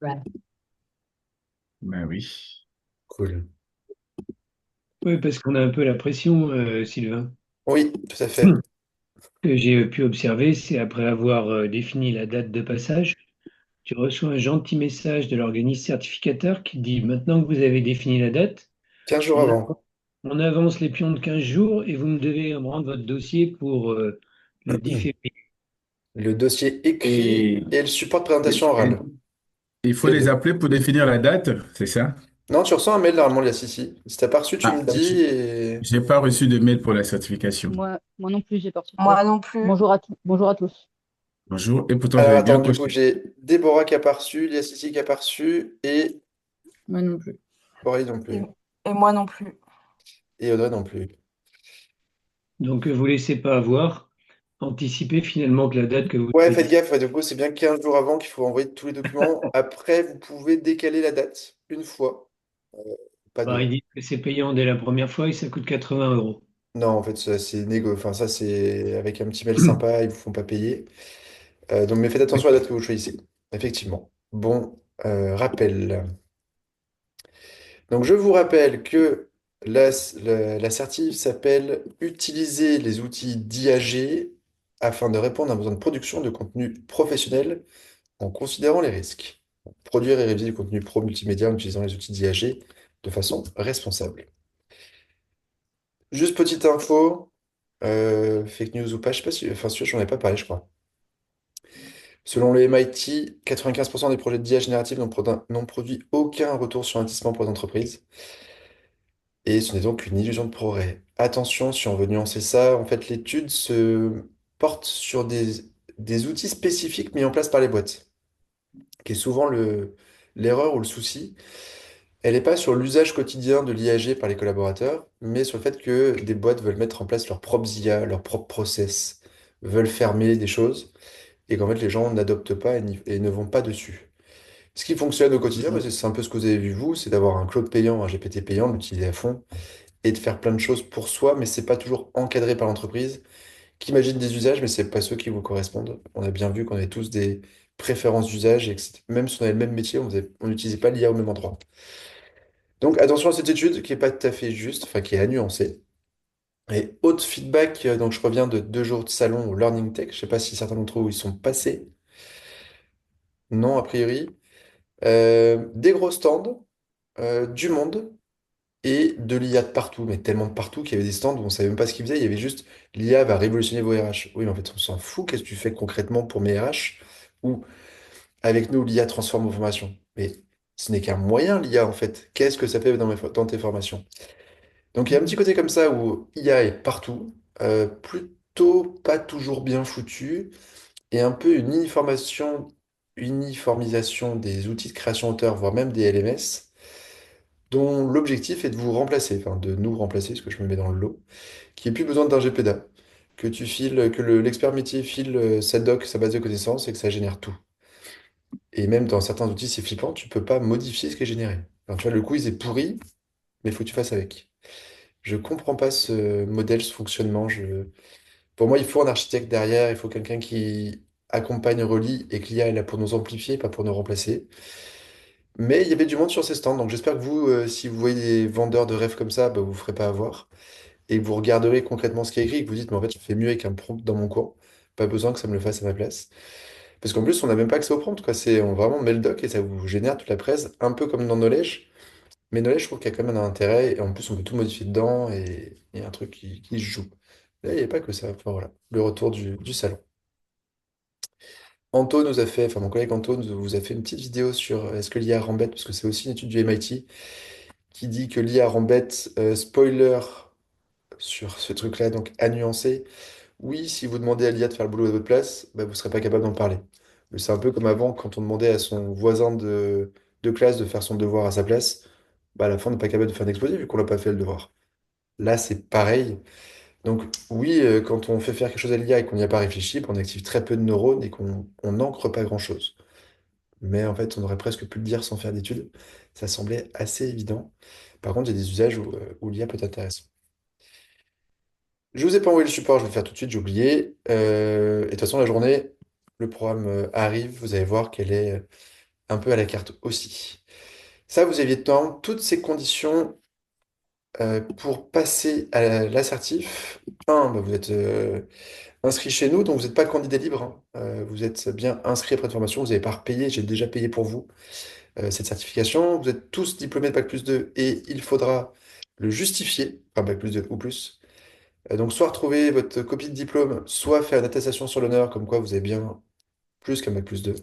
Ben oui. Cool. Oui, parce qu'on a un peu la pression, Sylvain. Oui, tout à fait. Ce que j'ai pu observer, c'est après avoir défini la date de passage, tu reçois un gentil message de l'organisme certificateur qui dit maintenant que vous avez défini la date, 15 jours on, a- avant. on avance les pions de 15 jours et vous me devez me rendre votre dossier pour le 10 février. Le dossier écrit Et et le support de présentation et orale. il faut Les les deux. appeler pour définir la date, c'est ça? Non, tu reçois un mail normalement, il y a Si t'as pas reçu, tu me Ah, dis et... j'ai pas reçu de mail pour la certification. Moi non plus, j'ai pas reçu de mail. Moi non plus. Bonjour à tous. Bonjour. Et pourtant, Alors j'avais attends, bien du coup, coché. j'ai Déborah qui a pas reçu, Lia Sissi qui a pas reçu et Moi non plus. Aurélie non Et, plus. et moi non plus. Et Audrey non plus. Donc, vous laissez pas avoir, anticipez finalement que la date que vous Ouais, avez faites dit. gaffe, ouais, du coup, c'est bien 15 jours avant qu'il faut envoyer tous les documents. Après, vous pouvez décaler la date une fois, euh, pas Bah, deux. ils disent que c'est payant dès la première fois et ça coûte 80 euros. Non, en fait, ça, c'est négo. Enfin, ça, c'est avec un petit mail sympa, ils vous font pas payer. Donc, mais faites attention à la date que vous choisissez. Effectivement. Bon, rappel. Donc, je vous rappelle que l'assertif s'appelle Utiliser les outils d'IAG afin de répondre à un besoin de production de contenu professionnel en considérant les risques. Produire et réviser du contenu pro-multimédia en utilisant les outils d'IAG de façon responsable. Juste petite info, fake news ou pas, je sais pas si, enfin, celui-là, j'en ai pas parlé, je crois. Selon le MIT, 95% des projets d'IA générative n'ont produit aucun retour sur investissement pour les entreprises. Et ce n'est donc qu'une illusion de progrès. Attention, si on veut nuancer ça, en fait, l'étude se porte sur des outils spécifiques mis en place par les boîtes, qui est souvent l'erreur ou le souci. Elle n'est pas sur l'usage quotidien de l'IAG par les collaborateurs, mais sur le fait que des boîtes veulent mettre en place leurs propres IA, leurs propres process, veulent fermer des choses, et qu'en fait les gens n'adoptent pas et ne vont pas dessus. Ce qui fonctionne au quotidien, bah, c'est un peu ce que vous avez vu vous, c'est d'avoir un Claude payant, un GPT payant, de l'utiliser à fond, et de faire plein de choses pour soi, mais c'est pas toujours encadré par l'entreprise, qui imagine des usages, mais c'est pas ceux qui vous correspondent. On a bien vu qu'on avait tous des préférences d'usage, et que même si on avait le même métier, on n'utilisait pas l'IA au même endroit. Donc attention à cette étude qui n'est pas tout à fait juste, enfin qui est à nuancer. Et autre feedback, donc je reviens de 2 jours de salon au Learning Tech, je ne sais pas si certains d'entre vous y sont passés, non a priori. Des gros stands, du monde et de l'IA de partout, mais tellement de partout qu'il y avait des stands où on ne savait même pas ce qu'ils faisaient, il y avait juste l'IA va révolutionner vos RH. Oui, mais en fait on s'en fout, qu'est-ce que tu fais concrètement pour mes RH? Ou avec nous l'IA transforme vos formations. Mais ce n'est qu'un moyen l'IA en fait. Qu'est-ce que ça fait dans tes formations? Donc il y a un petit côté comme ça où IA est partout, plutôt pas toujours bien foutu, et un peu une uniformisation des outils de création auteur, voire même des LMS, dont l'objectif est de vous remplacer, enfin de nous remplacer, parce que je me mets dans le lot, qui ait plus besoin d'un GPDA, que tu files, que l'expert métier file sa doc, sa base de connaissances, et que ça génère tout. Et même dans certains outils, c'est flippant, tu peux pas modifier ce qui est généré. Enfin, tu vois, le quiz est pourri, mais il faut que tu fasses avec. Je comprends pas ce modèle, ce fonctionnement. Pour moi, il faut un architecte derrière, il faut quelqu'un qui accompagne, relie et que l'IA est là pour nous amplifier, pas pour nous remplacer. Mais il y avait du monde sur ces stands, donc j'espère que vous, si vous voyez des vendeurs de rêves comme ça, bah, vous ne ferez pas avoir. Et que vous regarderez concrètement ce qui est écrit et que vous dites, mais en fait, je fais mieux avec un prompt dans mon coin. Pas besoin que ça me le fasse à ma place. Parce qu'en plus, on n'a même pas accès au prompt, quoi. On vraiment met le doc et ça vous génère toute la presse, un peu comme dans Knowledge. Mais Knowledge, je trouve qu'il y a quand même un intérêt, et en plus, on peut tout modifier dedans, et il y a un truc qui se joue. Là, il n'y a pas que ça. Enfin, voilà, le retour du salon. Anto nous a fait, enfin, mon collègue Anto vous a fait une petite vidéo sur est-ce que l'IA rend bête, parce que c'est aussi une étude du MIT qui dit que l'IA rend bête, spoiler sur ce truc-là, donc à nuancer. Oui, si vous demandez à l'IA de faire le boulot à votre place, bah, vous ne serez pas capable d'en parler. Mais c'est un peu comme avant, quand on demandait à son voisin de classe de faire son devoir à sa place, bah, à la fin, on n'est pas capable de faire un exposé vu qu'on l'a pas fait le devoir. Là, c'est pareil. Donc oui, quand on fait faire quelque chose à l'IA et qu'on n'y a pas réfléchi, bah, on active très peu de neurones et qu'on n'ancre pas grand-chose. Mais en fait, on aurait presque pu le dire sans faire d'études. Ça semblait assez évident. Par contre, il y a des usages où l'IA peut être intéressant. Je vous ai pas envoyé le support, je vais le faire tout de suite, j'ai oublié. Et de toute façon, la journée, le programme arrive. Vous allez voir qu'elle est un peu à la carte aussi. Ça, vous aviez dans toutes ces conditions pour passer à l'assertif. Un, bah, vous êtes inscrit chez nous, donc vous n'êtes pas candidat libre, hein. Vous êtes bien inscrit après de formation, vous n'avez pas repayé, j'ai déjà payé pour vous cette certification. Vous êtes tous diplômés de Bac+2 et il faudra le justifier, enfin Bac+2 ou plus. Donc soit retrouver votre copie de diplôme, soit faire une attestation sur l'honneur comme quoi vous avez bien plus qu'un Bac+2.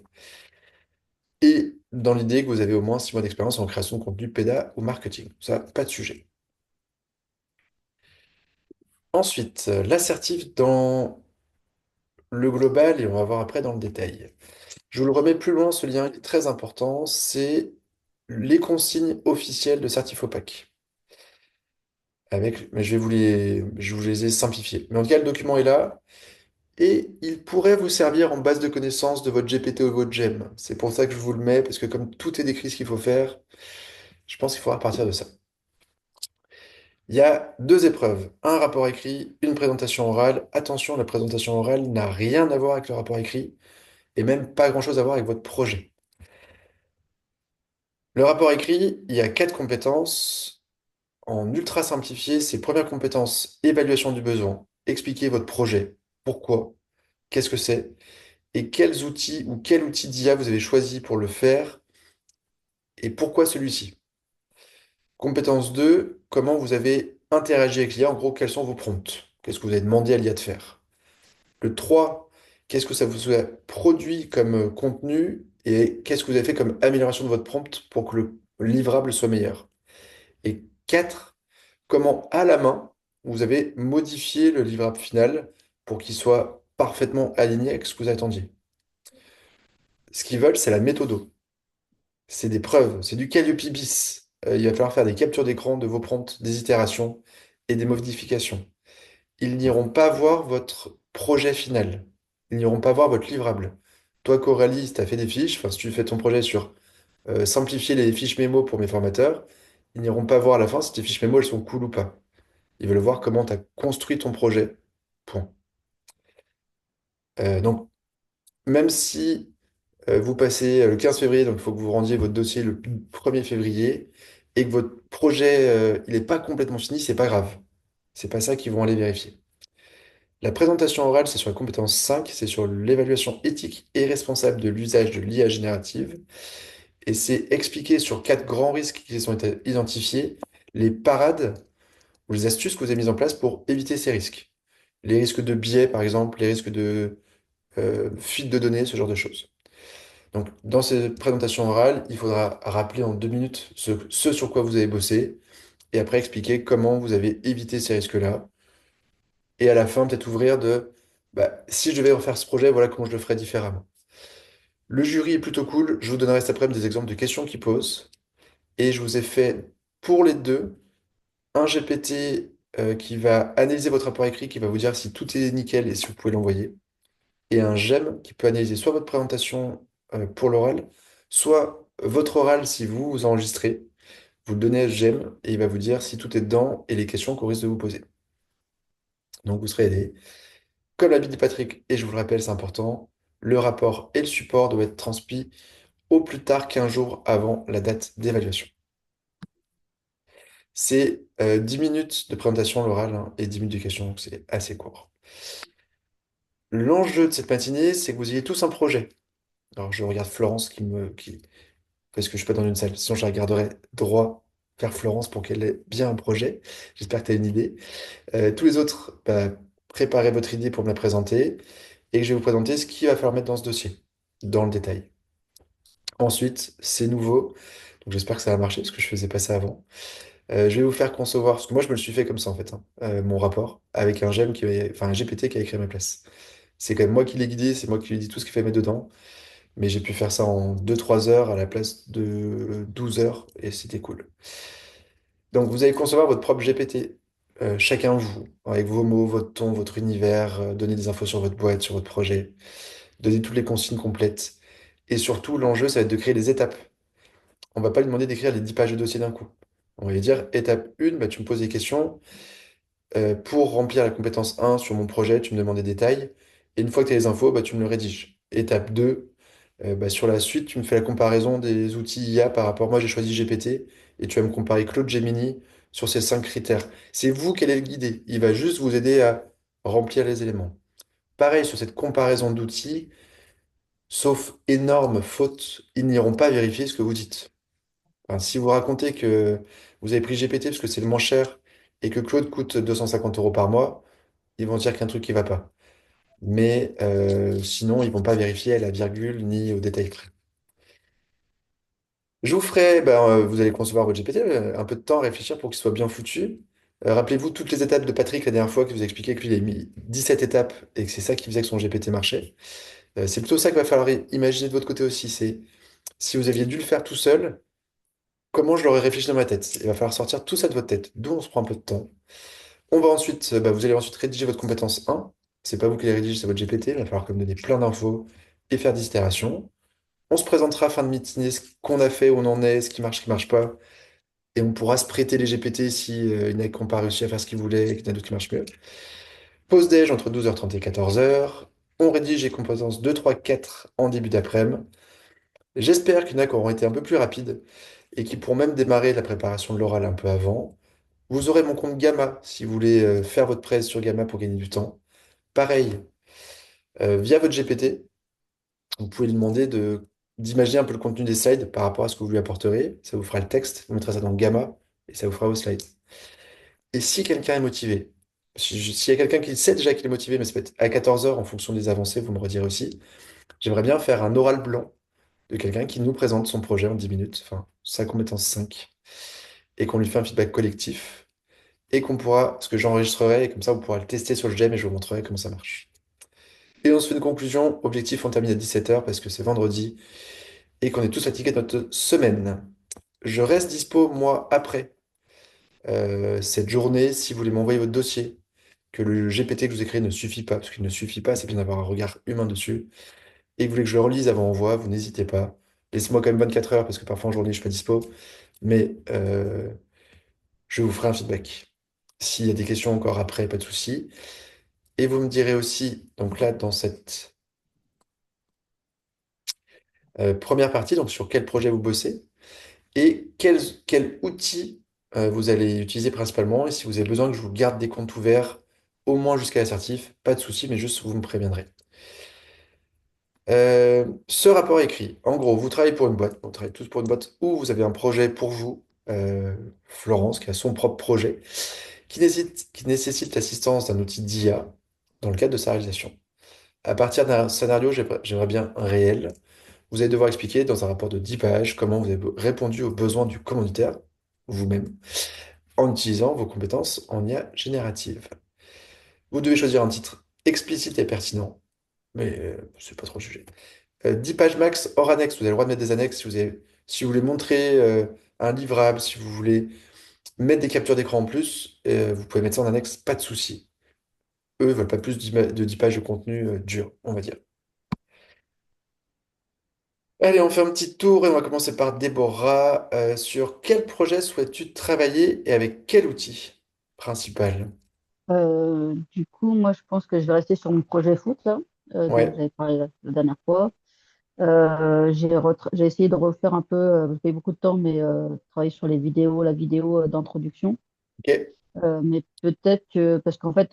Et dans l'idée que vous avez au moins 6 mois d'expérience en création de contenu, péda ou marketing. Ça, pas de sujet. Ensuite, l'assertif dans le global et on va voir après dans le détail. Je vous le remets plus loin, ce lien il est très important, c'est les consignes officielles de Certifopac. Mais je vous les ai simplifiées. Mais en tout cas, le document est là et il pourrait vous servir en base de connaissances de votre GPT ou votre GEM. C'est pour ça que je vous le mets, parce que comme tout est décrit ce qu'il faut faire, je pense qu'il faudra partir de ça. Il y a deux épreuves, un rapport écrit, une présentation orale. Attention, la présentation orale n'a rien à voir avec le rapport écrit et même pas grand-chose à voir avec votre projet. Le rapport écrit, il y a 4 compétences. En ultra simplifié, c'est première compétence, évaluation du besoin. Expliquez votre projet. Pourquoi? Qu'est-ce que c'est? Et quels outils ou quel outil d'IA vous avez choisi pour le faire et pourquoi celui-ci? Compétence 2, comment vous avez interagi avec l'IA? En gros, quels sont vos prompts? Qu'est-ce que vous avez demandé à l'IA de faire? Le 3, qu'est-ce que ça vous a produit comme contenu et qu'est-ce que vous avez fait comme amélioration de votre prompt pour que le livrable soit meilleur? Et 4, comment à la main vous avez modifié le livrable final pour qu'il soit parfaitement aligné avec ce que vous attendiez. Ce qu'ils veulent, c'est la méthode. C'est des preuves, c'est du Calliope bis. Il va falloir faire des captures d'écran de vos prompts, des itérations et des modifications. Ils n'iront pas voir votre projet final. Ils n'iront pas voir votre livrable. Toi, Coralie, si tu as fait des fiches, enfin, si tu fais ton projet sur simplifier les fiches mémo pour mes formateurs, ils n'iront pas voir à la fin si tes fiches mémo, elles sont cool ou pas. Ils veulent voir comment tu as construit ton projet. Point. Donc, même si vous passez le 15 février, donc il faut que vous rendiez votre dossier le 1er février, et que votre projet, il n'est pas complètement fini, c'est pas grave. C'est pas ça qu'ils vont aller vérifier. La présentation orale, c'est sur la compétence 5, c'est sur l'évaluation éthique et responsable de l'usage de l'IA générative, et c'est expliqué sur 4 grands risques qui sont identifiés, les parades ou les astuces que vous avez mises en place pour éviter ces risques. Les risques de biais, par exemple, les risques de fuite de données, ce genre de choses. Donc, dans ces présentations orales, il faudra rappeler en 2 minutes ce sur quoi vous avez bossé et après expliquer comment vous avez évité ces risques-là. Et à la fin, peut-être ouvrir de bah, si je devais refaire ce projet, voilà comment je le ferais différemment. Le jury est plutôt cool. Je vous donnerai cet après-midi des exemples de questions qu'ils posent. Et je vous ai fait pour les deux un GPT qui va analyser votre rapport écrit, qui va vous dire si tout est nickel et si vous pouvez l'envoyer. Et un GEM qui peut analyser soit votre présentation pour l'oral, soit votre oral si vous vous enregistrez. Vous le donnez à ce GEM et il va vous dire si tout est dedans et les questions qu'on risque de vous poser. Donc vous serez aidé. Comme l'a dit Patrick, et je vous le rappelle, c'est important, le rapport et le support doivent être transmis au plus tard 15 jours avant la date d'évaluation. C'est 10 minutes de présentation à l'oral hein, et 10 minutes de questions, donc c'est assez court. L'enjeu de cette matinée, c'est que vous ayez tous un projet. Alors je regarde Florence parce que je suis pas dans une salle, sinon je regarderai droit vers Florence pour qu'elle ait bien un projet. J'espère que tu as une idée. Tous les autres, bah, préparez votre idée pour me la présenter et que je vais vous présenter ce qu'il va falloir mettre dans ce dossier, dans le détail. Ensuite, c'est nouveau, donc j'espère que ça va marcher parce que je faisais pas ça avant. Je vais vous faire concevoir, parce que moi je me le suis fait comme ça en fait, hein, mon rapport, avec un enfin un GPT qui a écrit à ma place. C'est quand même moi qui l'ai guidé, c'est moi qui lui ai dit tout ce qu'il fallait mettre dedans, mais j'ai pu faire ça en 2-3 heures à la place de 12 heures, et c'était cool. Donc vous allez concevoir votre propre GPT, chacun vous, avec vos mots, votre ton, votre univers, donner des infos sur votre boîte, sur votre projet, donner toutes les consignes complètes. Et surtout, l'enjeu, ça va être de créer des étapes. On va pas lui demander d'écrire les 10 pages de dossier d'un coup. On va lui dire, étape 1, bah, tu me poses des questions. Pour remplir la compétence 1 sur mon projet, tu me demandes des détails. Et une fois que tu as les infos, bah, tu me le rédiges. Étape 2, Sur la suite, tu me fais la comparaison des outils IA par rapport. Moi, j'ai choisi GPT et tu vas me comparer Claude Gemini sur ces 5 critères. C'est vous qui allez le guider. Il va juste vous aider à remplir les éléments. Pareil sur cette comparaison d'outils, sauf énorme faute, ils n'iront pas vérifier ce que vous dites. Enfin, si vous racontez que vous avez pris GPT parce que c'est le moins cher et que Claude coûte 250 euros par mois, ils vont dire qu'il y a un truc qui ne va pas. Mais sinon, ils vont pas vérifier à la virgule ni au détail près. Je vous ferai, vous allez concevoir votre GPT, un peu de temps à réfléchir pour qu'il soit bien foutu. Rappelez-vous toutes les étapes de Patrick la dernière fois qui vous a expliqué que lui, il a mis 17 étapes et que c'est ça qui faisait que son GPT marchait. C'est plutôt ça qu'il va falloir imaginer de votre côté aussi. C'est si vous aviez dû le faire tout seul, comment je l'aurais réfléchi dans ma tête? Il va falloir sortir tout ça de votre tête, d'où on se prend un peu de temps. On va ensuite, vous allez ensuite rédiger votre compétence 1. C'est pas vous qui les rédigez, c'est votre GPT. Il va falloir comme donner plein d'infos et faire des itérations. On se présentera fin de matinée ce qu'on a fait, où on en est, ce qui marche pas. Et on pourra se prêter les GPT si il y en a qui n'ont pas réussi à faire ce qu'ils voulaient et qu'il y en a d'autres qui marchent mieux. Pause déj entre 12h30 et 14h. On rédige les compétences 2, 3, 4 en début d'après-midi. J'espère qu'il y en a qui auront été un peu plus rapides et qui pourront même démarrer la préparation de l'oral un peu avant. Vous aurez mon compte Gamma si vous voulez faire votre presse sur Gamma pour gagner du temps. Pareil, via votre GPT, vous pouvez lui demander d'imaginer un peu le contenu des slides par rapport à ce que vous lui apporterez. Ça vous fera le texte, vous mettrez ça dans Gamma et ça vous fera vos slides. Et si quelqu'un est motivé, s'il y a quelqu'un qui sait déjà qu'il est motivé, mais ça peut être à 14 heures en fonction des avancées, vous me redirez aussi, j'aimerais bien faire un oral blanc de quelqu'un qui nous présente son projet en 10 minutes, enfin sa compétence 5, et qu'on lui fait un feedback collectif, et qu'on pourra, ce que j'enregistrerai, et comme ça vous pourrez le tester sur le GEM et je vous montrerai comment ça marche. Et on se fait une conclusion, objectif on termine à 17 heures parce que c'est vendredi, et qu'on est tous fatigués de notre semaine. Je reste dispo, moi, après cette journée, si vous voulez m'envoyer votre dossier, que le GPT que je vous ai créé ne suffit pas, parce qu'il ne suffit pas, c'est bien d'avoir un regard humain dessus, et que vous voulez que je le relise avant envoi, vous n'hésitez pas. Laissez-moi quand même 24 heures, parce que parfois en journée, je suis pas dispo, mais je vous ferai un feedback. S'il y a des questions encore après, pas de souci. Et vous me direz aussi, donc là, dans cette première partie, donc sur quel projet vous bossez, et quels outils vous allez utiliser principalement, et si vous avez besoin que je vous garde des comptes ouverts, au moins jusqu'à l'assertif, pas de souci, mais juste vous me préviendrez. Ce rapport écrit, en gros, vous travaillez pour une boîte, vous travaillez tous pour une boîte, ou vous avez un projet pour vous, Florence, qui a son propre projet, qui nécessite l'assistance d'un outil d'IA dans le cadre de sa réalisation. À partir d'un scénario, j'aimerais bien un réel. Vous allez devoir expliquer dans un rapport de 10 pages comment vous avez répondu aux besoins du commanditaire, vous-même, en utilisant vos compétences en IA générative. Vous devez choisir un titre explicite et pertinent, mais c'est pas trop le sujet. 10 pages max hors annexe, vous avez le droit de mettre des annexes si vous voulez montrer un livrable, si vous voulez mettre des captures d'écran en plus, vous pouvez mettre ça en annexe, pas de souci. Eux veulent pas plus de 10 pages de contenu dur, on va dire. Allez, on fait un petit tour et on va commencer par Déborah. Sur quel projet souhaites-tu travailler et avec quel outil principal? Du coup, moi, je pense que je vais rester sur mon projet foot, là, dont Ouais, j'avais parlé la dernière fois. J'ai essayé de refaire un peu, j'ai pris beaucoup de temps, mais travailler sur les vidéos, la vidéo d'introduction. ok. Mais peut-être que, parce qu'en fait,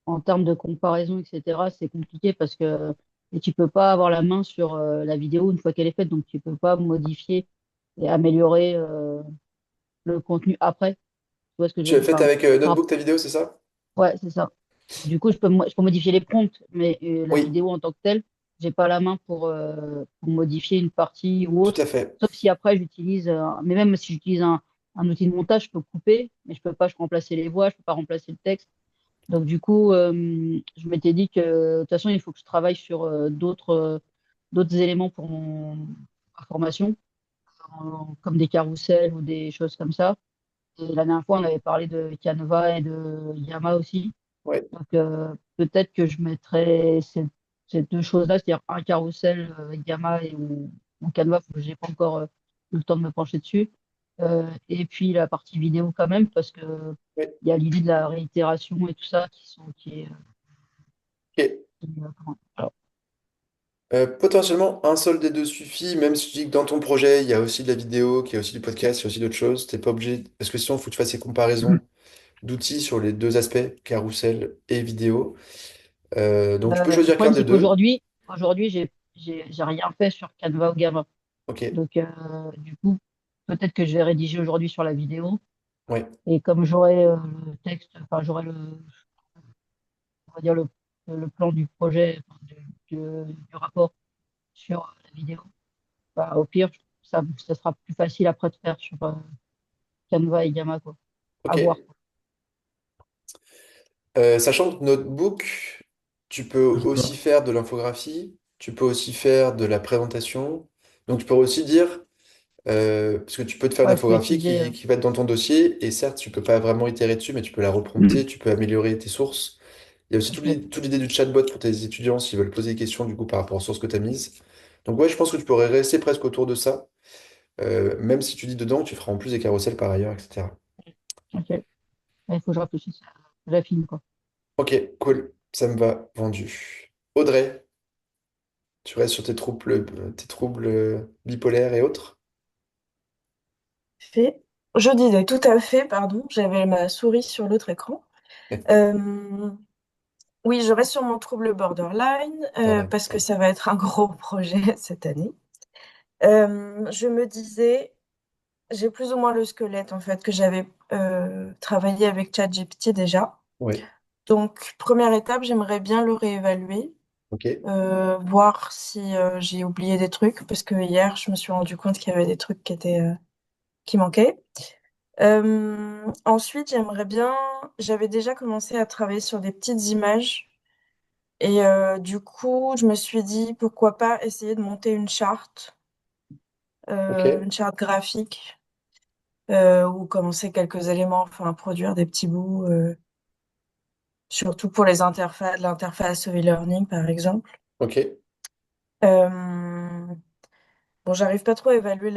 en termes de comparaison, etc., c'est compliqué parce que et tu peux pas avoir la main sur la vidéo une fois qu'elle est faite, donc tu peux pas modifier et améliorer le contenu après. Tu vois ce que je Tu veux as dire? fait avec Enfin, Notebook ta vidéo, c'est ça? ouais, c'est ça. Du coup, je peux modifier les prompts, mais la Oui, vidéo en tant que telle, j'ai pas la main pour modifier une partie ou tout autre. à fait. Sauf si après j'utilise, mais même si j'utilise un outil de montage, je peux couper, mais je peux pas remplacer les voix, je peux pas remplacer le texte. Donc du coup, je m'étais dit que de toute façon, il faut que je travaille sur d'autres éléments pour ma formation, comme des carousels ou des choses comme ça. Et la dernière fois, on avait parlé de Canva et de Yama aussi. Ouais. Donc, peut-être que je mettrais ces deux choses-là, c'est-à-dire un carrousel Gamma ou Canva, faut que j'ai pas encore eu le temps de me pencher dessus. Et puis la partie vidéo quand même, parce que Ouais. il y a l'idée de la réitération et tout ça qui sont qui est Ok. alors, Potentiellement, un seul des deux suffit, même si tu dis que dans ton projet, il y a aussi de la vidéo, qu'il y a aussi du podcast, il y a aussi d'autres choses. T'es pas obligé, parce que sinon, il faut que tu fasses ces comparaisons d'outils sur les deux aspects, carrousel et vidéo. Donc, tu peux Le choisir qu'un problème, des c'est deux. qu'aujourd'hui, j'ai rien fait sur Canva ou Gamma. Ok, Donc, du coup, peut-être que je vais rédiger aujourd'hui sur la vidéo. ouais, Et comme j'aurai le texte, enfin, j'aurai on va dire le plan du projet, enfin, du rapport sur la vidéo, bah, au pire, ça sera plus facile après de faire sur Canva et Gamma, quoi. À ok. voir, quoi. Sachant que Notebook, tu peux aussi faire de l'infographie, tu peux aussi faire de la présentation. Donc, tu peux aussi dire, parce que tu peux te faire une Ouais, je peux infographie utiliser. qui va être dans ton dossier, et certes, tu peux pas vraiment itérer dessus, mais tu peux la reprompter, tu peux améliorer tes sources. Il y a aussi Ok, toute l'idée du chatbot pour tes étudiants s'ils veulent poser des questions du coup par rapport aux sources que tu as mises. Donc ouais, je pense que tu pourrais rester presque autour de ça, même si tu dis dedans que tu feras en plus des carousels par ailleurs, etc. ok. Il faut que je réfléchisse à la film, quoi. Ok, cool, ça me va, vendu. Audrey, tu restes sur tes troubles bipolaires et autres? Fait. Je disais tout à fait, pardon, j'avais ma souris sur l'autre écran. Euh, oui, je reste sur mon trouble borderline Normal. parce que ça va être un gros projet cette année. Je me disais, j'ai plus ou moins le squelette en fait que j'avais travaillé avec ChatGPT déjà. Ouais, Donc, première étape, j'aimerais bien le réévaluer, ok, voir si j'ai oublié des trucs parce que hier, je me suis rendu compte qu'il y avait des trucs qui manquaient. Ensuite, j'avais déjà commencé à travailler sur des petites images et du coup, je me suis dit pourquoi pas essayer de monter ok, une charte graphique ou commencer quelques éléments, enfin produire des petits bouts, surtout pour l'interface e-learning par exemple. ok. Euh, bon, j'arrive pas trop à évaluer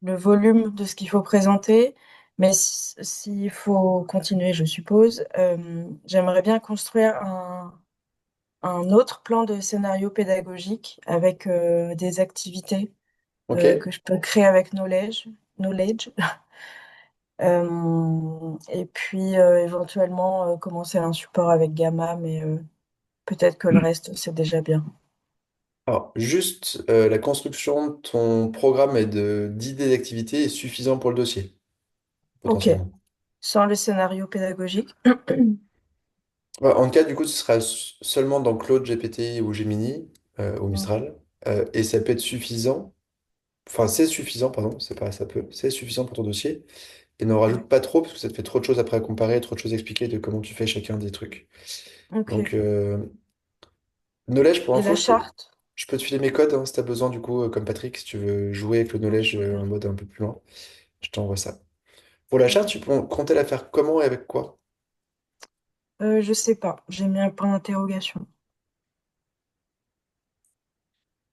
le volume de ce qu'il faut présenter, mais s'il faut continuer, je suppose, j'aimerais bien construire un autre plan de scénario pédagogique avec des activités Ok. que je peux créer avec Knowledge. Et puis éventuellement commencer un support avec Gamma, mais peut-être que le reste, c'est déjà bien. Alors, juste la construction de ton programme et d'idées d'activité est suffisant pour le dossier, Ok, potentiellement. sans le scénario pédagogique. Ouais, en tout cas, du coup, ce sera seulement dans Claude, GPT ou Gemini ou Mistral. Et ça peut être suffisant. Enfin, c'est suffisant, pardon, c'est pas ça peut. C'est suffisant pour ton dossier. Et n'en rajoute pas trop, parce que ça te fait trop de choses après à comparer, trop de choses à expliquer de comment tu fais chacun des trucs. Ok. Donc, Knowledge, pour Et info, la charte? je peux te filer mes codes hein, si tu as besoin, du coup, comme Patrick, si tu veux jouer avec le Ouais, Knowledge je veux en bien. mode un peu plus loin, je t'envoie ça. Pour la charte, Ok. tu peux compter la faire comment et avec quoi? Je sais pas, j'ai mis un point d'interrogation.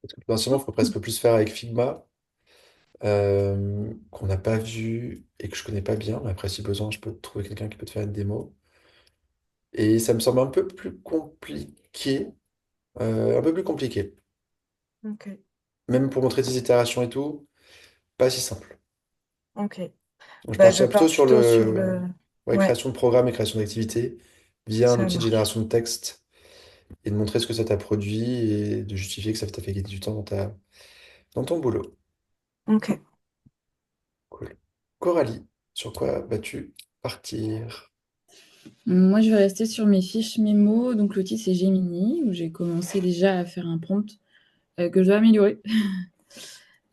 Parce que potentiellement, il faut presque plus faire avec Figma, qu'on n'a pas vu et que je connais pas bien. Mais après, si besoin, je peux trouver quelqu'un qui peut te faire une démo. Et ça me semble un peu plus compliqué. Ok, Même pour montrer tes itérations et tout, pas si simple. ok. Donc, je Bah, je partirais plutôt pars sur plutôt sur le le... ouais, Ouais, création de programmes et création d'activités via un ça outil de marche. génération de texte et de montrer ce que ça t'a produit et de justifier que ça t'a fait gagner du temps dans ton boulot. Ok. Cool. Coralie, sur quoi vas-tu partir? Moi, je vais rester sur mes fiches mémo. Donc, l'outil, c'est Gemini, où j'ai commencé déjà à faire un prompt que je dois améliorer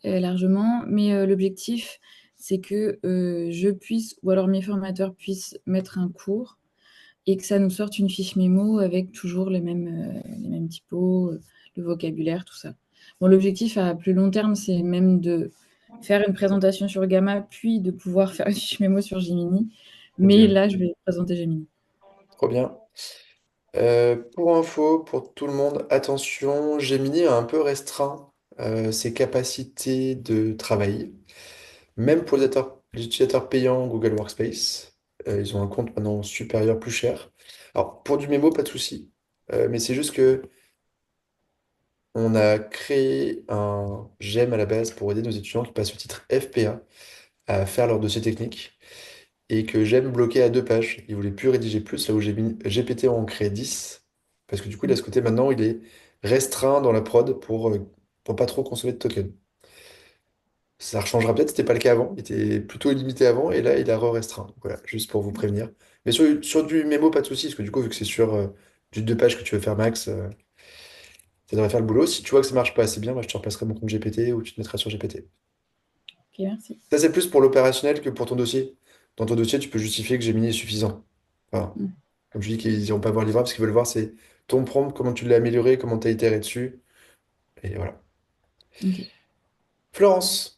largement. Mais l'objectif, c'est que je puisse, ou alors mes formateurs puissent mettre un cours et que ça nous sorte une fiche mémo avec toujours les mêmes typos, le vocabulaire, tout ça. Bon, l'objectif à plus long terme, c'est même de faire une présentation sur Gamma, puis de pouvoir faire une fiche mémo sur Gemini. Mon Mais Dieu, là, je vais présenter Gemini. trop bien. Pour info, pour tout le monde, attention, Gemini a un peu restreint ses capacités de travail, même pour les utilisateurs payants Google Workspace. Ils ont un compte maintenant supérieur, plus cher. Alors, pour du mémo, pas de souci. Mais c'est juste que on a créé un GEM à la base pour aider nos étudiants qui passent au titre FPA à faire leur dossier technique et que GEM bloqué à 2 pages. Il voulait plus rédiger plus, là où j'ai mis GPT en crée 10 parce que du coup, il a ce côté maintenant, il est restreint dans la prod pour pas trop consommer de tokens. Ça rechangera peut-être, c'était pas le cas avant, il était plutôt illimité avant et là, il a re-restreint. Voilà, juste pour vous prévenir. Mais sur du mémo, pas de souci, parce que du coup, vu que c'est sur du 2 pages que tu veux faire max, ça devrait faire le boulot. Si tu vois que ça marche pas assez bien, moi, je te repasserai mon compte GPT ou tu te mettras sur GPT. Ok, merci. Ça, c'est plus pour l'opérationnel que pour ton dossier. Dans ton dossier, tu peux justifier que Gemini est suffisant. Enfin, Mm. comme je dis qu'ils n'iront pas voir livrable, ce qu'ils veulent voir, c'est ton prompt, comment tu l'as amélioré, comment tu as itéré dessus. Et voilà. Ok. Florence.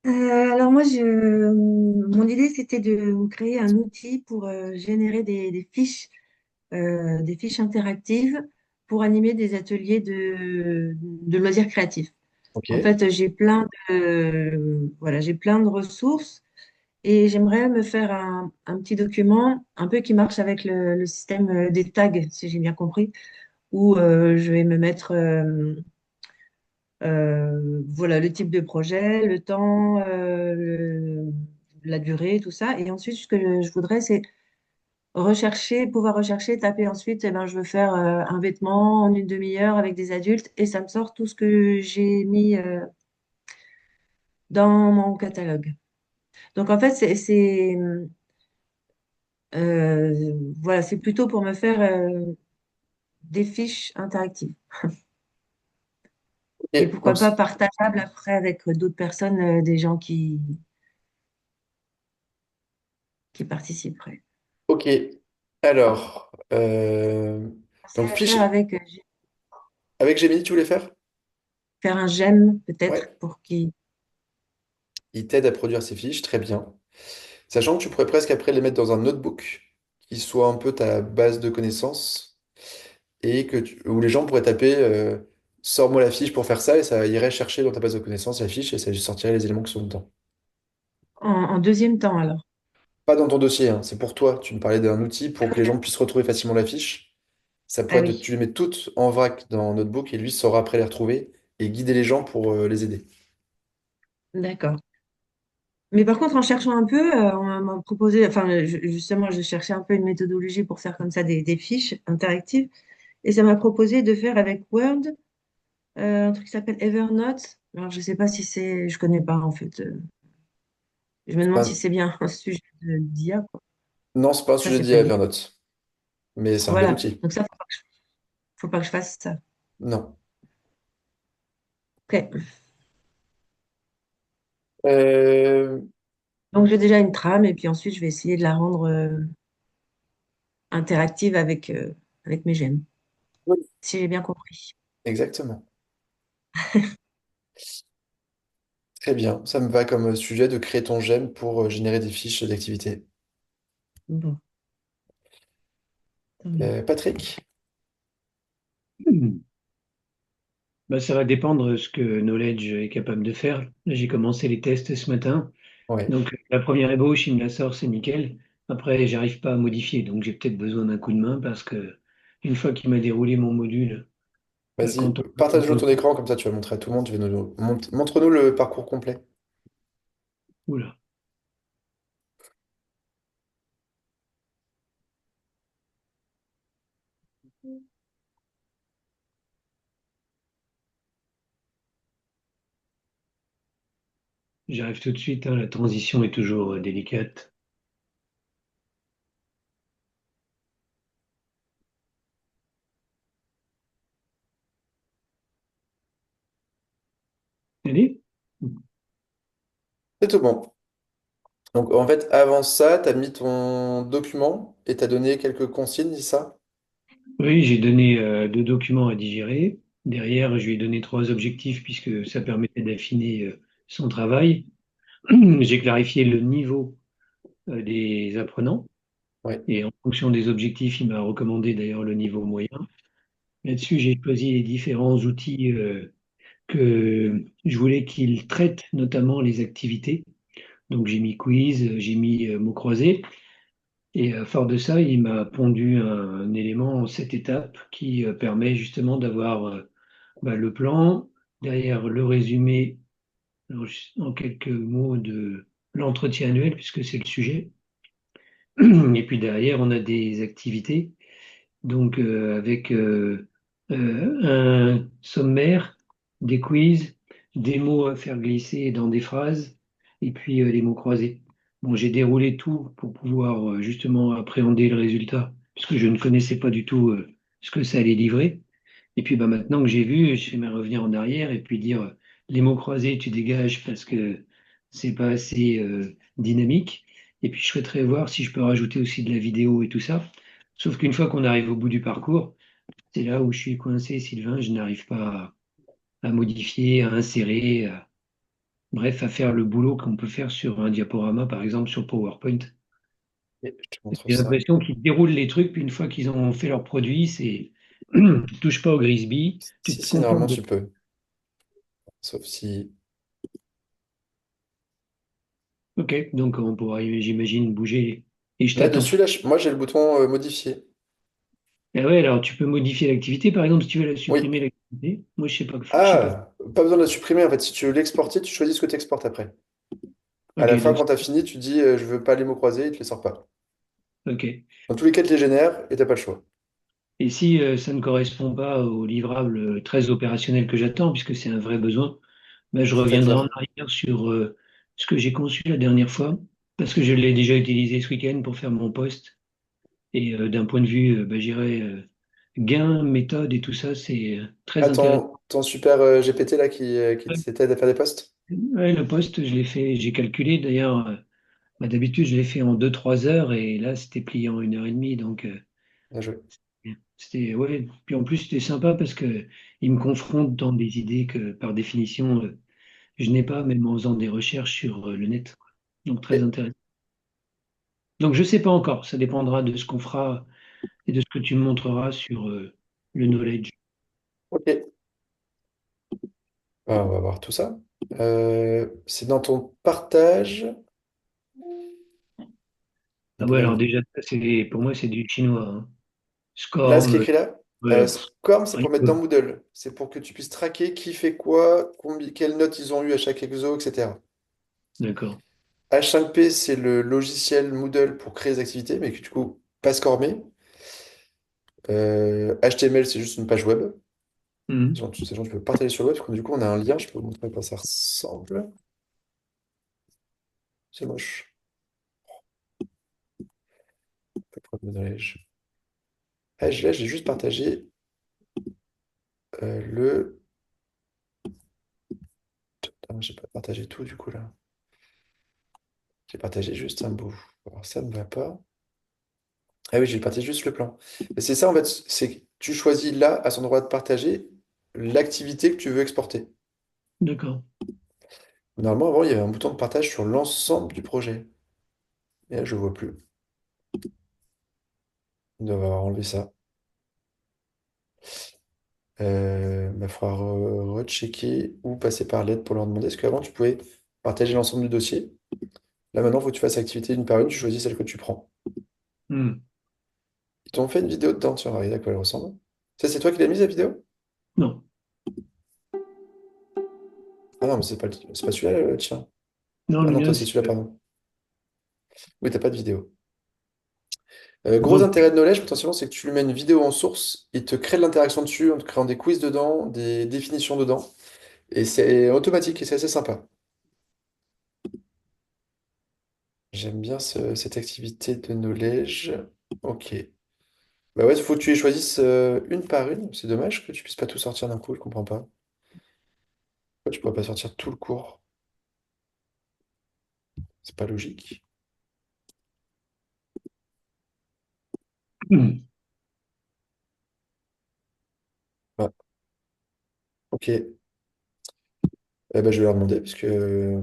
Alors moi, mon idée, c'était de créer un outil pour générer des fiches interactives pour animer des ateliers de loisirs créatifs. Ok. En fait, voilà, j'ai plein de ressources et j'aimerais me faire un petit document un peu qui marche avec le système des tags, si j'ai bien compris, où je vais me mettre voilà, le type de projet, le temps, la durée, tout ça. Et ensuite, ce que je voudrais, c'est pouvoir rechercher, taper ensuite, eh ben, je veux faire un vêtement en une demi-heure avec des adultes et ça me sort tout ce que j'ai mis dans mon catalogue. Donc, en fait, voilà, c'est plutôt pour me faire des fiches interactives. Et Ok. pourquoi pas partageables après avec d'autres personnes, des gens qui participeraient. Ok. Alors, C'est donc à fiche faire avec avec Gemini, tu voulais faire? faire un j'aime peut-être Ouais. pour qui. Il t'aide à produire ses fiches, très bien. Sachant que tu pourrais presque après les mettre dans un notebook qui soit un peu ta base de connaissances et où les gens pourraient taper sors-moi la fiche pour faire ça et ça irait chercher dans ta base de connaissances la fiche et ça sortirait les éléments qui sont dedans. En deuxième temps alors. Pas dans ton dossier, hein, c'est pour toi. Tu me parlais d'un outil pour que les gens puissent retrouver facilement la fiche. Ça pourrait Ah être, oui, tu les mets toutes en vrac dans Notebook et lui saura après les retrouver et guider les gens pour les aider. d'accord. Mais par contre, en cherchant un peu, on m'a proposé, enfin, justement, je cherchais un peu une méthodologie pour faire comme ça des fiches interactives. Et ça m'a proposé de faire avec Word un truc qui s'appelle Evernote. Alors, je sais pas si c'est, je connais pas en fait. Je me demande si Enfin, c'est bien un sujet d'IA, quoi. non, c'est pas un Ça, sujet c'est d'IA pas lié. Evernote, mais c'est un bel Voilà. outil. Donc ça, faut pas que je fasse ça. Non. Ok. Euh, Donc j'ai déjà une trame et puis ensuite je vais essayer de la rendre interactive avec mes gemmes, oui, si j'ai bien compris. exactement. Très bien. Ça me va comme sujet de créer ton gemme pour générer des fiches d'activité. Bon, tant mieux. Patrick? Hmm. Bah, ça va dépendre de ce que Knowledge est capable de faire. Là, j'ai commencé les tests ce matin. Ouais. Donc, la première ébauche, il me la sort, c'est nickel. Après, j'arrive pas à modifier. Donc, j'ai peut-être besoin d'un coup de main parce que une fois qu'il m'a déroulé mon module, Vas-y, quand on... partage-nous ton écran, comme ça tu vas montrer à tout le monde. Montre-nous le parcours complet. Oula, j'arrive tout de suite, hein, la transition est toujours délicate. Allez? C'est tout bon. Donc en fait, avant ça, tu as mis ton document et tu as donné quelques consignes, dis ça? Oui, j'ai donné 2 documents à digérer. Derrière, je lui ai donné 3 objectifs puisque ça permettait d'affiner son travail. J'ai clarifié le niveau des apprenants Oui. et en fonction des objectifs, il m'a recommandé d'ailleurs le niveau moyen. Là-dessus, j'ai choisi les différents outils que je voulais qu'ils traitent, notamment les activités. Donc j'ai mis quiz, j'ai mis mots croisés Et à fort de ça, il m'a pondu un élément en 7 étapes qui permet justement d'avoir le plan, derrière le résumé, alors, en quelques mots, de l'entretien annuel, puisque c'est le sujet. Et puis derrière, on a des activités, donc avec un sommaire, des quiz, des mots à faire glisser dans des phrases, et puis les mots croisés. Bon, j'ai déroulé tout pour pouvoir justement appréhender le résultat, puisque je ne connaissais pas du tout ce que ça allait livrer. Et puis maintenant que j'ai vu, je vais revenir en arrière et puis dire les mots croisés, tu dégages parce que c'est pas assez dynamique. Et puis je souhaiterais voir si je peux rajouter aussi de la vidéo et tout ça. Sauf qu'une fois qu'on arrive au bout du parcours, c'est là où je suis coincé, Sylvain, je n'arrive pas à modifier, à insérer, bref, à faire le boulot qu'on peut faire sur un diaporama, par exemple sur PowerPoint. Et je te montre J'ai ça. l'impression qu'ils déroulent les trucs, puis une fois qu'ils ont fait leur produit, c'est touche pas au Grisby, tu Si, te si, contentes normalement, de. tu peux. Sauf si... Ok, donc on pourra, j'imagine, bouger. Et je t'attends. Là-dessus, là, moi, j'ai le bouton modifier. Ah ouais, alors tu peux modifier l'activité, par exemple, si tu veux la Oui. supprimer, l'activité. Moi, je sais pas. Ah, pas besoin de la supprimer. En fait, si tu veux l'exporter, tu choisis ce que tu exportes après. À Ok, la fin, donc, quand tu as fini, tu dis je veux pas les mots croisés, il te les sort pas. ok. Dans tous les cas, tu les génères et t'as pas le choix. Et si ça ne correspond pas au livrable très opérationnel que j'attends, puisque c'est un vrai besoin, ben, je reviendrai en C'est-à-dire, arrière sur ce que j'ai conçu la dernière fois, parce que je l'ai déjà utilisé ce week-end pour faire mon post. Et d'un point de vue, je dirais, gain, méthode et tout ça, c'est très ah, intéressant. ton super GPT là qui t'aide à faire des posts? Ouais, le poste, je l'ai fait, j'ai calculé d'ailleurs, d'habitude je l'ai fait en 2, 3 heures et là c'était plié en 1 heure et demie. Donc Bien joué. c'était, ouais, puis en plus c'était sympa parce que il me confronte dans des idées que par définition je n'ai pas, même en faisant des recherches sur le net. Donc très Et- intéressant. Donc je sais pas encore, ça dépendra de ce qu'on fera et de ce que tu me montreras sur le knowledge. ok. On va voir tout ça. C'est dans ton partage. Ah Donc ouais, là, alors déjà, pour moi c'est du chinois, hein. là, ce qui est Scorm, écrit là, ouais, Scorm, c'est rien pour mettre que- dans Moodle. C'est pour que tu puisses traquer qui fait quoi, quelles notes ils ont eu à chaque exo, etc. d'accord. H5P, c'est le logiciel Moodle pour créer des activités, mais que du coup, pas Scormé. HTML, c'est juste une page web. Mhm. C'est genre, tu peux partager sur le web, parce que du coup, on a un lien, je peux vous montrer à quoi ça ressemble. C'est moche. Là, j'ai juste partagé le. Ah, j'ai pas partagé tout, du coup, là. J'ai partagé juste un bout. Alors, ça ne va pas. Ah oui, j'ai partagé juste le plan. Et c'est ça, en fait, c'est que tu choisis là, à son endroit de partager, l'activité que tu veux exporter. D'accord. Normalement, avant, il y avait un bouton de partage sur l'ensemble du projet. Et là, je vois plus. On doit avoir enlevé ça. Il faudra rechecker ou passer par l'aide pour leur demander. Est-ce qu'avant, tu pouvais partager l'ensemble du dossier? Là, maintenant, il faut que tu fasses activité une par une, tu choisis celle que tu prends. Mhm. Ils t'ont fait une vidéo dedans, tiens, regarde à quoi elle ressemble. Ça, c'est toi qui l'as mise, la vidéo? Non, Ah non, mais c'est pas celui-là, le tien. non, Ah le non, toi, mien, c'est c'est. celui-là, pardon. Oui, t'as pas de vidéo. Gros Donc, intérêt de Knowledge, potentiellement, c'est que tu lui mets une vidéo en source, il te crée de l'interaction dessus en te créant des quiz dedans, des définitions dedans. Et c'est automatique et c'est assez sympa. J'aime bien cette activité de Knowledge. Ok. Bah ouais, il faut que tu les choisisses une par une. C'est dommage que tu puisses pas tout sortir d'un coup, je comprends pas. Pourquoi tu pourrais pas sortir tout le cours? C'est pas logique. mhm. Ah, ok. Bah, je vais leur demander, parce que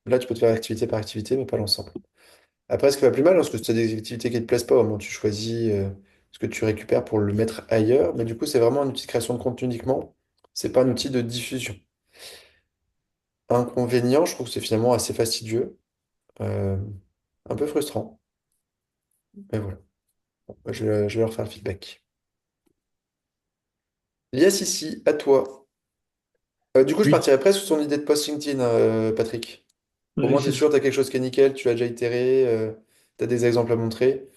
là, tu peux te faire activité par activité, mais pas l'ensemble. Après, ce qui va plus mal, parce que si tu as des activités qui ne te plaisent pas, au moment où tu choisis ce que tu récupères pour le mettre ailleurs. Mais du coup, c'est vraiment un outil de création de contenu uniquement. C'est pas un outil de diffusion. Inconvénient, je trouve que c'est finalement assez fastidieux. euh, un peu frustrant. Et voilà. Moi, je vais leur faire le feedback. Yes, ici, à toi. Du coup, je Oui, partirais presque sur ton idée de post LinkedIn, Patrick. Au Ouais, moins, tu es ce sûr, serait- tu as quelque chose qui est nickel, tu l'as déjà itéré, tu as des exemples à montrer.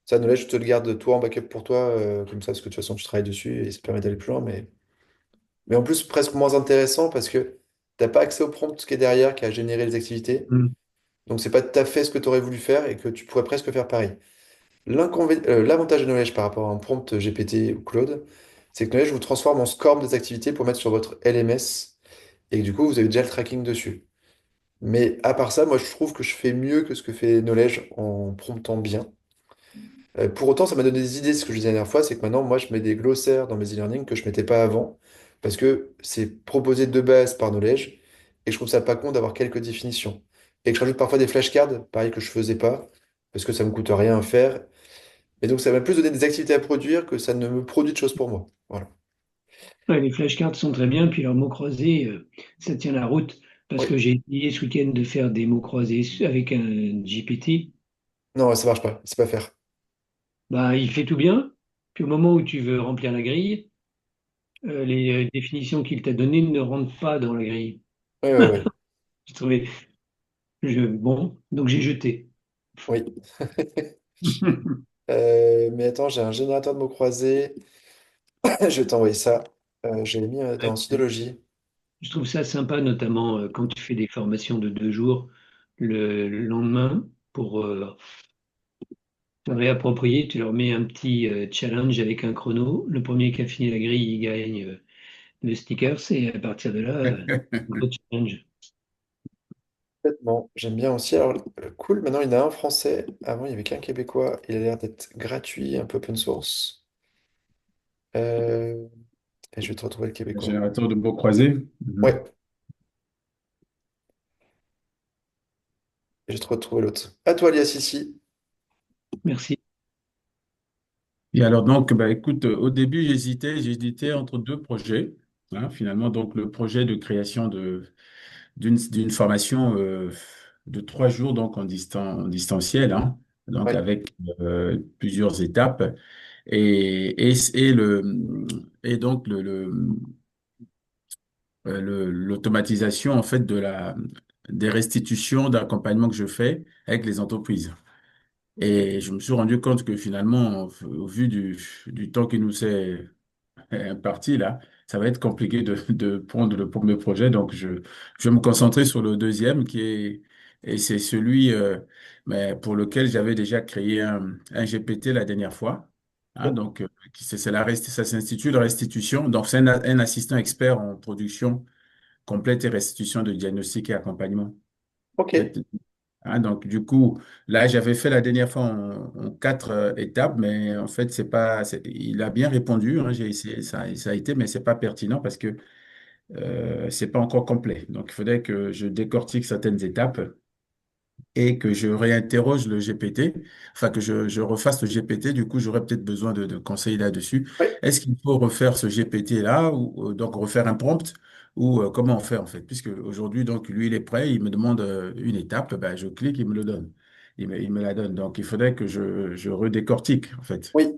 Ça, Knowledge, je te le garde toi en backup pour toi, comme ça, parce que de toute façon, tu travailles dessus et ça permet d'aller plus loin. Mais en plus, presque moins intéressant parce que t'as pas accès au prompt qui est derrière, qui a généré les activités. Hmm. Donc, c'est pas tout à fait ce que tu aurais voulu faire et que tu pourrais presque faire pareil. L'avantage de Knowledge par rapport à un prompt GPT ou Claude, c'est que Knowledge vous transforme en SCORM des activités pour mettre sur votre LMS et que du coup, vous avez déjà le tracking dessus. Mais à part ça, moi, je trouve que je fais mieux que ce que fait Knowledge en promptant bien. Pour autant, ça m'a donné des idées. Ce que je disais la dernière fois, c'est que maintenant, moi, je mets des glossaires dans mes e-learning que je mettais pas avant, parce que c'est proposé de base par Knowledge, et je trouve ça pas con d'avoir quelques définitions. Et que je rajoute parfois des flashcards, pareil que je faisais pas, parce que ça me coûte rien à faire. Et donc, ça m'a plus donné des activités à produire que ça ne me produit de choses pour moi. Voilà. Ouais, les flashcards sont très bien, puis leurs mots croisés, ça tient la route. Parce Oui. que j'ai essayé ce week-end de faire des mots croisés avec un GPT. Non, ça marche pas. C'est pas faire. Bah, il fait tout bien. Puis au moment où tu veux remplir la grille, les définitions qu'il t'a données ne rentrent pas dans la grille. Oui, oui, oui. J'ai trouvé bon, donc j'ai jeté. Oui. Mais attends, j'ai un générateur de mots croisés. Je vais t'envoyer ça. Je l'ai mis dans Synology. Je trouve ça sympa, notamment quand tu fais des formations de 2 jours le lendemain pour te réapproprier. Tu leur mets un petit challenge avec un chrono. Le premier qui a fini la grille, il gagne le sticker. Et à partir de là, nouveau challenge. Complètement. J'aime bien aussi. Alors, cool, maintenant il y en a un français. Avant, il n'y avait qu'un québécois. Il a l'air d'être gratuit, un peu open source. Euh, Et je vais te retrouver le un québécois. générateur de mots croisés. Mhm. Ouais, je vais te retrouver l'autre. À toi, Lias, ici. Merci. Et alors, donc, bah, écoute, au début, j'hésitais entre deux projets, hein, finalement. Donc, le projet de création d'une formation de 3 jours, donc en distanciel, hein, donc Ouais, avec plusieurs étapes. Et donc, l'automatisation, en fait, des restitutions d'accompagnement que je fais avec les entreprises. Et je me suis rendu compte que finalement, au vu du temps qui nous est imparti là, ça va être compliqué de prendre le premier projet. Donc, je vais me concentrer sur le deuxième et c'est celui mais pour lequel j'avais déjà créé un GPT la dernière fois. Hein, ok. donc, ça s'intitule Restitution. Donc, c'est un assistant expert en production complète et restitution de diagnostic et accompagnement. Ok. Hein, donc, du coup, là, j'avais fait la dernière fois en 4 étapes, mais en fait, il a bien répondu. Hein, j'ai essayé, ça a été, mais c'est pas pertinent parce que c'est pas encore complet. Donc, il faudrait que je décortique certaines étapes et que je réinterroge le GPT, enfin que je refasse le GPT. Du coup, j'aurais peut-être besoin de conseils là-dessus. Ouais. Est-ce qu'il faut refaire ce GPT-là ou donc refaire un prompt ou comment on fait en fait? Puisque aujourd'hui, donc lui, il est prêt, il me demande une étape, ben, je clique, il me le donne. Il me la donne. Donc, il faudrait que je redécortique en fait. Oui.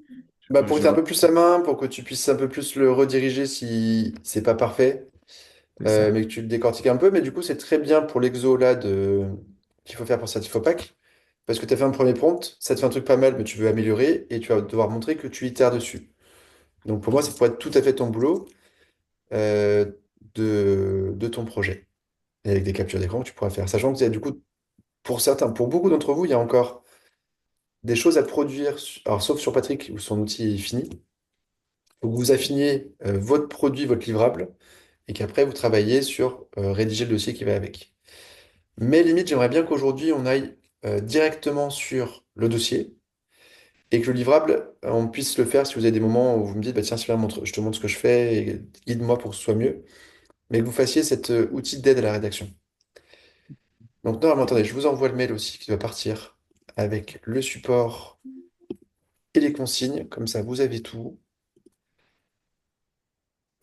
Bah, pour que Je, tu aies un peu plus la main, pour que tu puisses un peu plus le rediriger si c'est pas parfait, c'est ça. mais que tu le décortiques un peu. Mais du coup, c'est très bien pour l'exo là qu'il faut faire pour Certifopack. Parce que tu as fait un premier prompt, ça te fait un truc pas mal, mais tu veux améliorer et tu vas devoir montrer que tu itères dessus. Donc pour moi, ça pourrait être tout à fait ton boulot euh, de ton projet. Et avec des captures d'écran que tu pourras faire. Sachant que du coup, pour certains, pour beaucoup d'entre vous, il y a encore des choses à produire. Alors, sauf sur Patrick, où son outil est fini. Faut que vous affiniez votre produit, votre livrable, et qu'après, vous travaillez sur rédiger le dossier qui va avec. Mais limite, j'aimerais bien qu'aujourd'hui, on aille directement sur le dossier et que le livrable, on puisse le faire si vous avez des moments où vous me dites, bah, tiens, Sylvain, je te montre ce que je fais et guide-moi pour que ce soit mieux. Mais que vous fassiez cet outil d'aide à la rédaction. Donc, normalement, attendez, je vous envoie le mail aussi qui doit partir avec le support et les consignes. Comme ça, vous avez tout.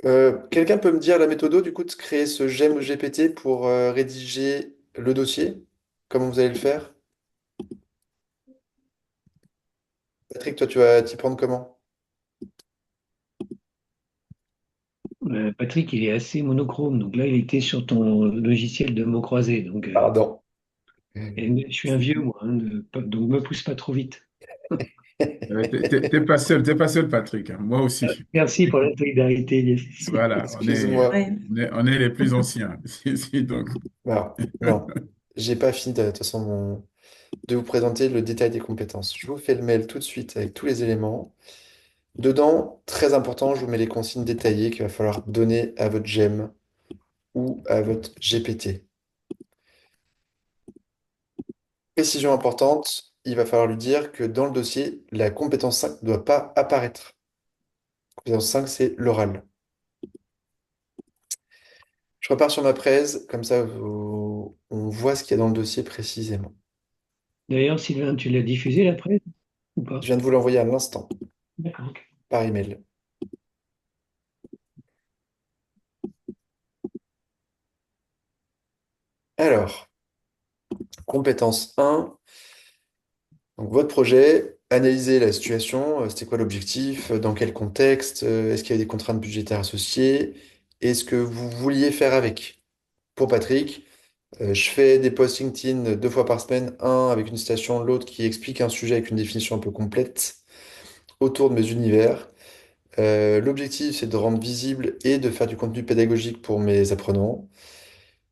Quelqu'un peut me dire la méthode du coup de créer ce GEM GPT pour rédiger le dossier? Comment vous allez le faire? Patrick, toi, tu vas t'y prendre comment? Patrick, il est assez monochrome. Donc là, il était sur ton logiciel de mots croisés. Donc, Pardon. et je suis un vieux, moi, hein, donc me pousse pas trop vite. T'es pas seul, Patrick, hein. Moi aussi. Merci pour la solidarité. Yes. Voilà, Excuse-moi. Oui. on est les plus anciens. Ici, donc. Alors, non, j'ai pas fini de toute façon de vous présenter le détail des compétences. Je vous fais le mail tout de suite avec tous les éléments. Dedans, très important, je vous mets les consignes détaillées qu'il va falloir donner à votre GEM ou à votre GPT. Précision importante, il va falloir lui dire que dans le dossier, la compétence 5 ne doit pas apparaître. Compétence 5, c'est l'oral. Je repars sur ma presse, comme ça on voit ce qu'il y a dans le dossier précisément. D'ailleurs, Sylvain, tu l'as diffusé la presse ou Je pas? viens de vous l'envoyer à l'instant D'accord. Ok. par email. Alors, compétence 1, donc votre projet, analyser la situation, c'était quoi l'objectif, dans quel contexte, est-ce qu'il y avait des contraintes budgétaires associées, et ce que vous vouliez faire avec. Pour Patrick, je fais des posts LinkedIn 2 fois par semaine, un avec une citation, l'autre qui explique un sujet avec une définition un peu complète autour de mes univers. L'objectif, c'est de rendre visible et de faire du contenu pédagogique pour mes apprenants.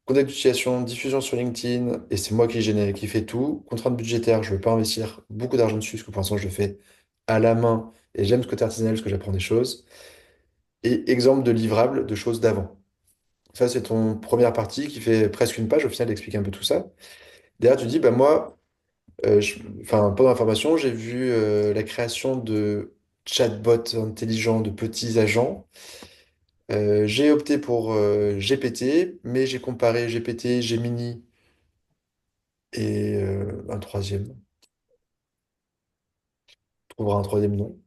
Contact d'utilisation, diffusion sur LinkedIn, et c'est moi qui fais tout. Contrainte budgétaire, je ne veux pas investir beaucoup d'argent dessus, parce que pour l'instant, je le fais à la main, et j'aime ce côté artisanal, parce que j'apprends des choses. Et exemple de livrable de choses d'avant. Ça, c'est ton première partie qui fait presque une page, au final, d'expliquer un peu tout ça. Derrière, tu dis, bah moi, enfin, pendant la formation, j'ai vu la création de chatbots intelligents, de petits agents. J'ai opté pour GPT, mais j'ai comparé GPT, Gemini et un troisième. On trouvera un troisième nom.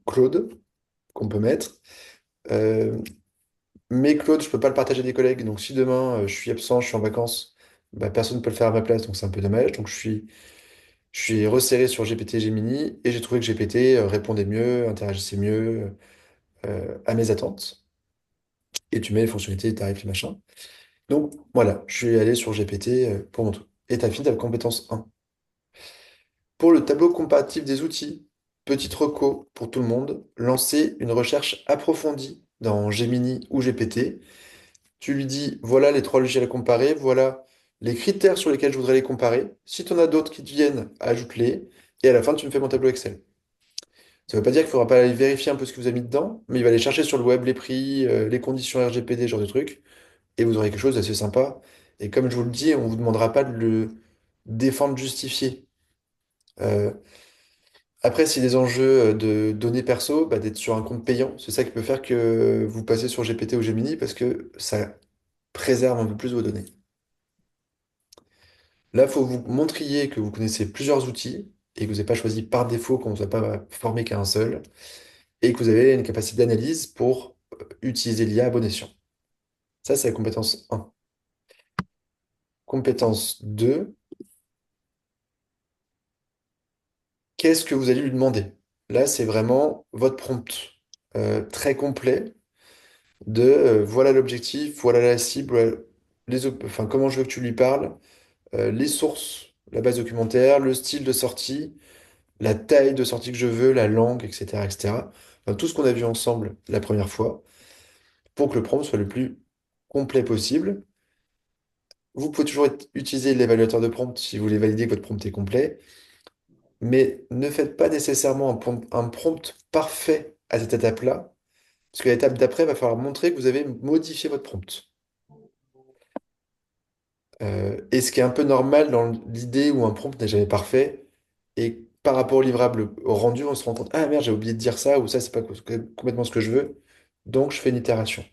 Claude, qu'on peut mettre. Euh, mais Claude, je peux pas le partager des collègues. Donc si demain je suis absent, je suis en vacances, bah, personne ne peut le faire à ma place, donc c'est un peu dommage. Donc je suis resserré sur GPT et Gemini et j'ai trouvé que GPT répondait mieux, interagissait mieux à mes attentes. Et tu mets les fonctionnalités, les tarifs, les machins. Donc voilà, je suis allé sur GPT pour mon truc. Et t'as fini ta compétence 1. Pour le tableau comparatif des outils, petite reco pour tout le monde, lancez une recherche approfondie dans Gemini ou GPT. Tu lui dis, voilà les 3 logiciels à comparer, voilà les critères sur lesquels je voudrais les comparer. Si tu en as d'autres qui te viennent, ajoute-les. Et à la fin, tu me fais mon tableau Excel. Ça ne veut pas dire qu'il ne faudra pas aller vérifier un peu ce que vous avez mis dedans, mais il va aller chercher sur le web les prix, les conditions RGPD, ce genre de trucs, et vous aurez quelque chose d'assez sympa. Et comme je vous le dis, on ne vous demandera pas de le défendre, justifier. Euh, Après, si des enjeux de données perso, bah, d'être sur un compte payant, c'est ça qui peut faire que vous passez sur GPT ou Gemini parce que ça préserve un peu plus vos données. Là, il faut vous montriez que vous connaissez plusieurs outils et que vous n'avez pas choisi par défaut, qu'on ne vous a pas formé qu'à un seul, et que vous avez une capacité d'analyse pour utiliser l'IA à bon escient. Ça, c'est la compétence 1. Compétence 2, qu'est-ce que vous allez lui demander? Là, c'est vraiment votre prompt très complet de voilà l'objectif, voilà la cible, voilà enfin, comment je veux que tu lui parles, les sources, la base documentaire, le style de sortie, la taille de sortie que je veux, la langue, etc., etc. Enfin, tout ce qu'on a vu ensemble la première fois pour que le prompt soit le plus complet possible. Vous pouvez toujours utiliser l'évaluateur de prompt si vous voulez valider que votre prompt est complet, mais ne faites pas nécessairement un prompt parfait à cette étape-là, parce que l'étape d'après va falloir montrer que vous avez modifié votre prompt. Et ce qui est un peu normal dans l'idée où un prompt n'est jamais parfait, et par rapport au livrable au rendu, on se rend compte, ah merde, j'ai oublié de dire ça, ou ça, c'est pas complètement ce que je veux, donc je fais une itération.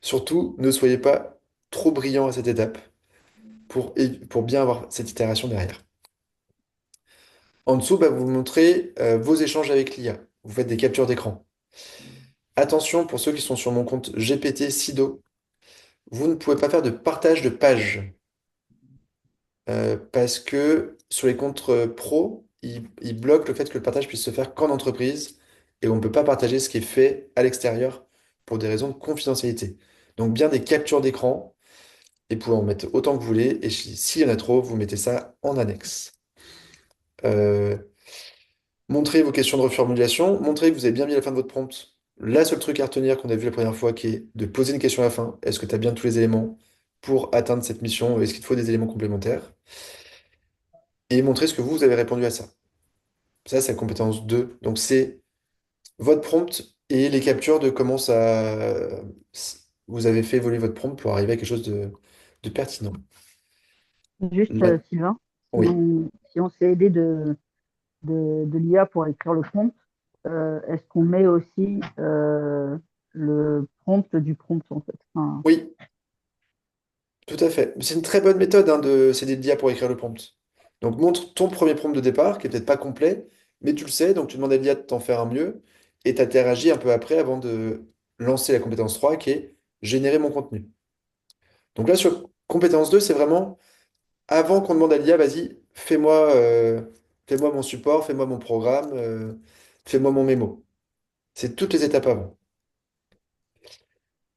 Surtout, ne soyez pas trop brillant à cette étape pour bien avoir cette itération derrière. En dessous, bah, vous montrez vos échanges avec l'IA. Vous faites des captures d'écran. Attention pour ceux qui sont sur mon compte GPT Sido, vous ne pouvez pas faire de partage de page. Parce que sur les comptes pro, il bloque le fait que le partage puisse se faire qu'en entreprise et on ne peut pas partager ce qui est fait à l'extérieur pour des raisons de confidentialité. Donc bien des captures d'écran et vous pouvez en mettre autant que vous voulez et s'il y en a trop, vous mettez ça en annexe. Euh, Montrez vos questions de reformulation, montrez que vous avez bien mis la fin de votre prompt. La seule truc à retenir qu'on a vu la première fois qui est de poser une question à la fin. Est-ce que tu as bien tous les éléments pour atteindre cette mission? Est-ce qu'il te faut des éléments complémentaires? Et montrer ce que vous avez répondu à ça. Ça, c'est la compétence 2. Donc, c'est votre prompt et les captures de comment ça vous avez fait évoluer votre prompt pour arriver à quelque chose de pertinent. Juste, Là, Sylvain, oui. si on s'est aidé de l'IA pour écrire le prompt, est-ce qu'on met aussi le prompt du prompt en fait? Enfin, Oui, tout à fait. C'est une très bonne méthode hein, de s'aider de l'IA pour écrire le prompt. Donc, montre ton premier prompt de départ, qui est peut-être pas complet, mais tu le sais, donc tu demandes à l'IA de t'en faire un mieux, et tu interagis un peu après avant de lancer la compétence 3, qui est générer mon contenu. Donc là, sur compétence 2, c'est vraiment avant qu'on demande à l'IA, vas-y, fais-moi mon support, fais-moi mon programme, fais-moi mon mémo. C'est toutes les étapes avant.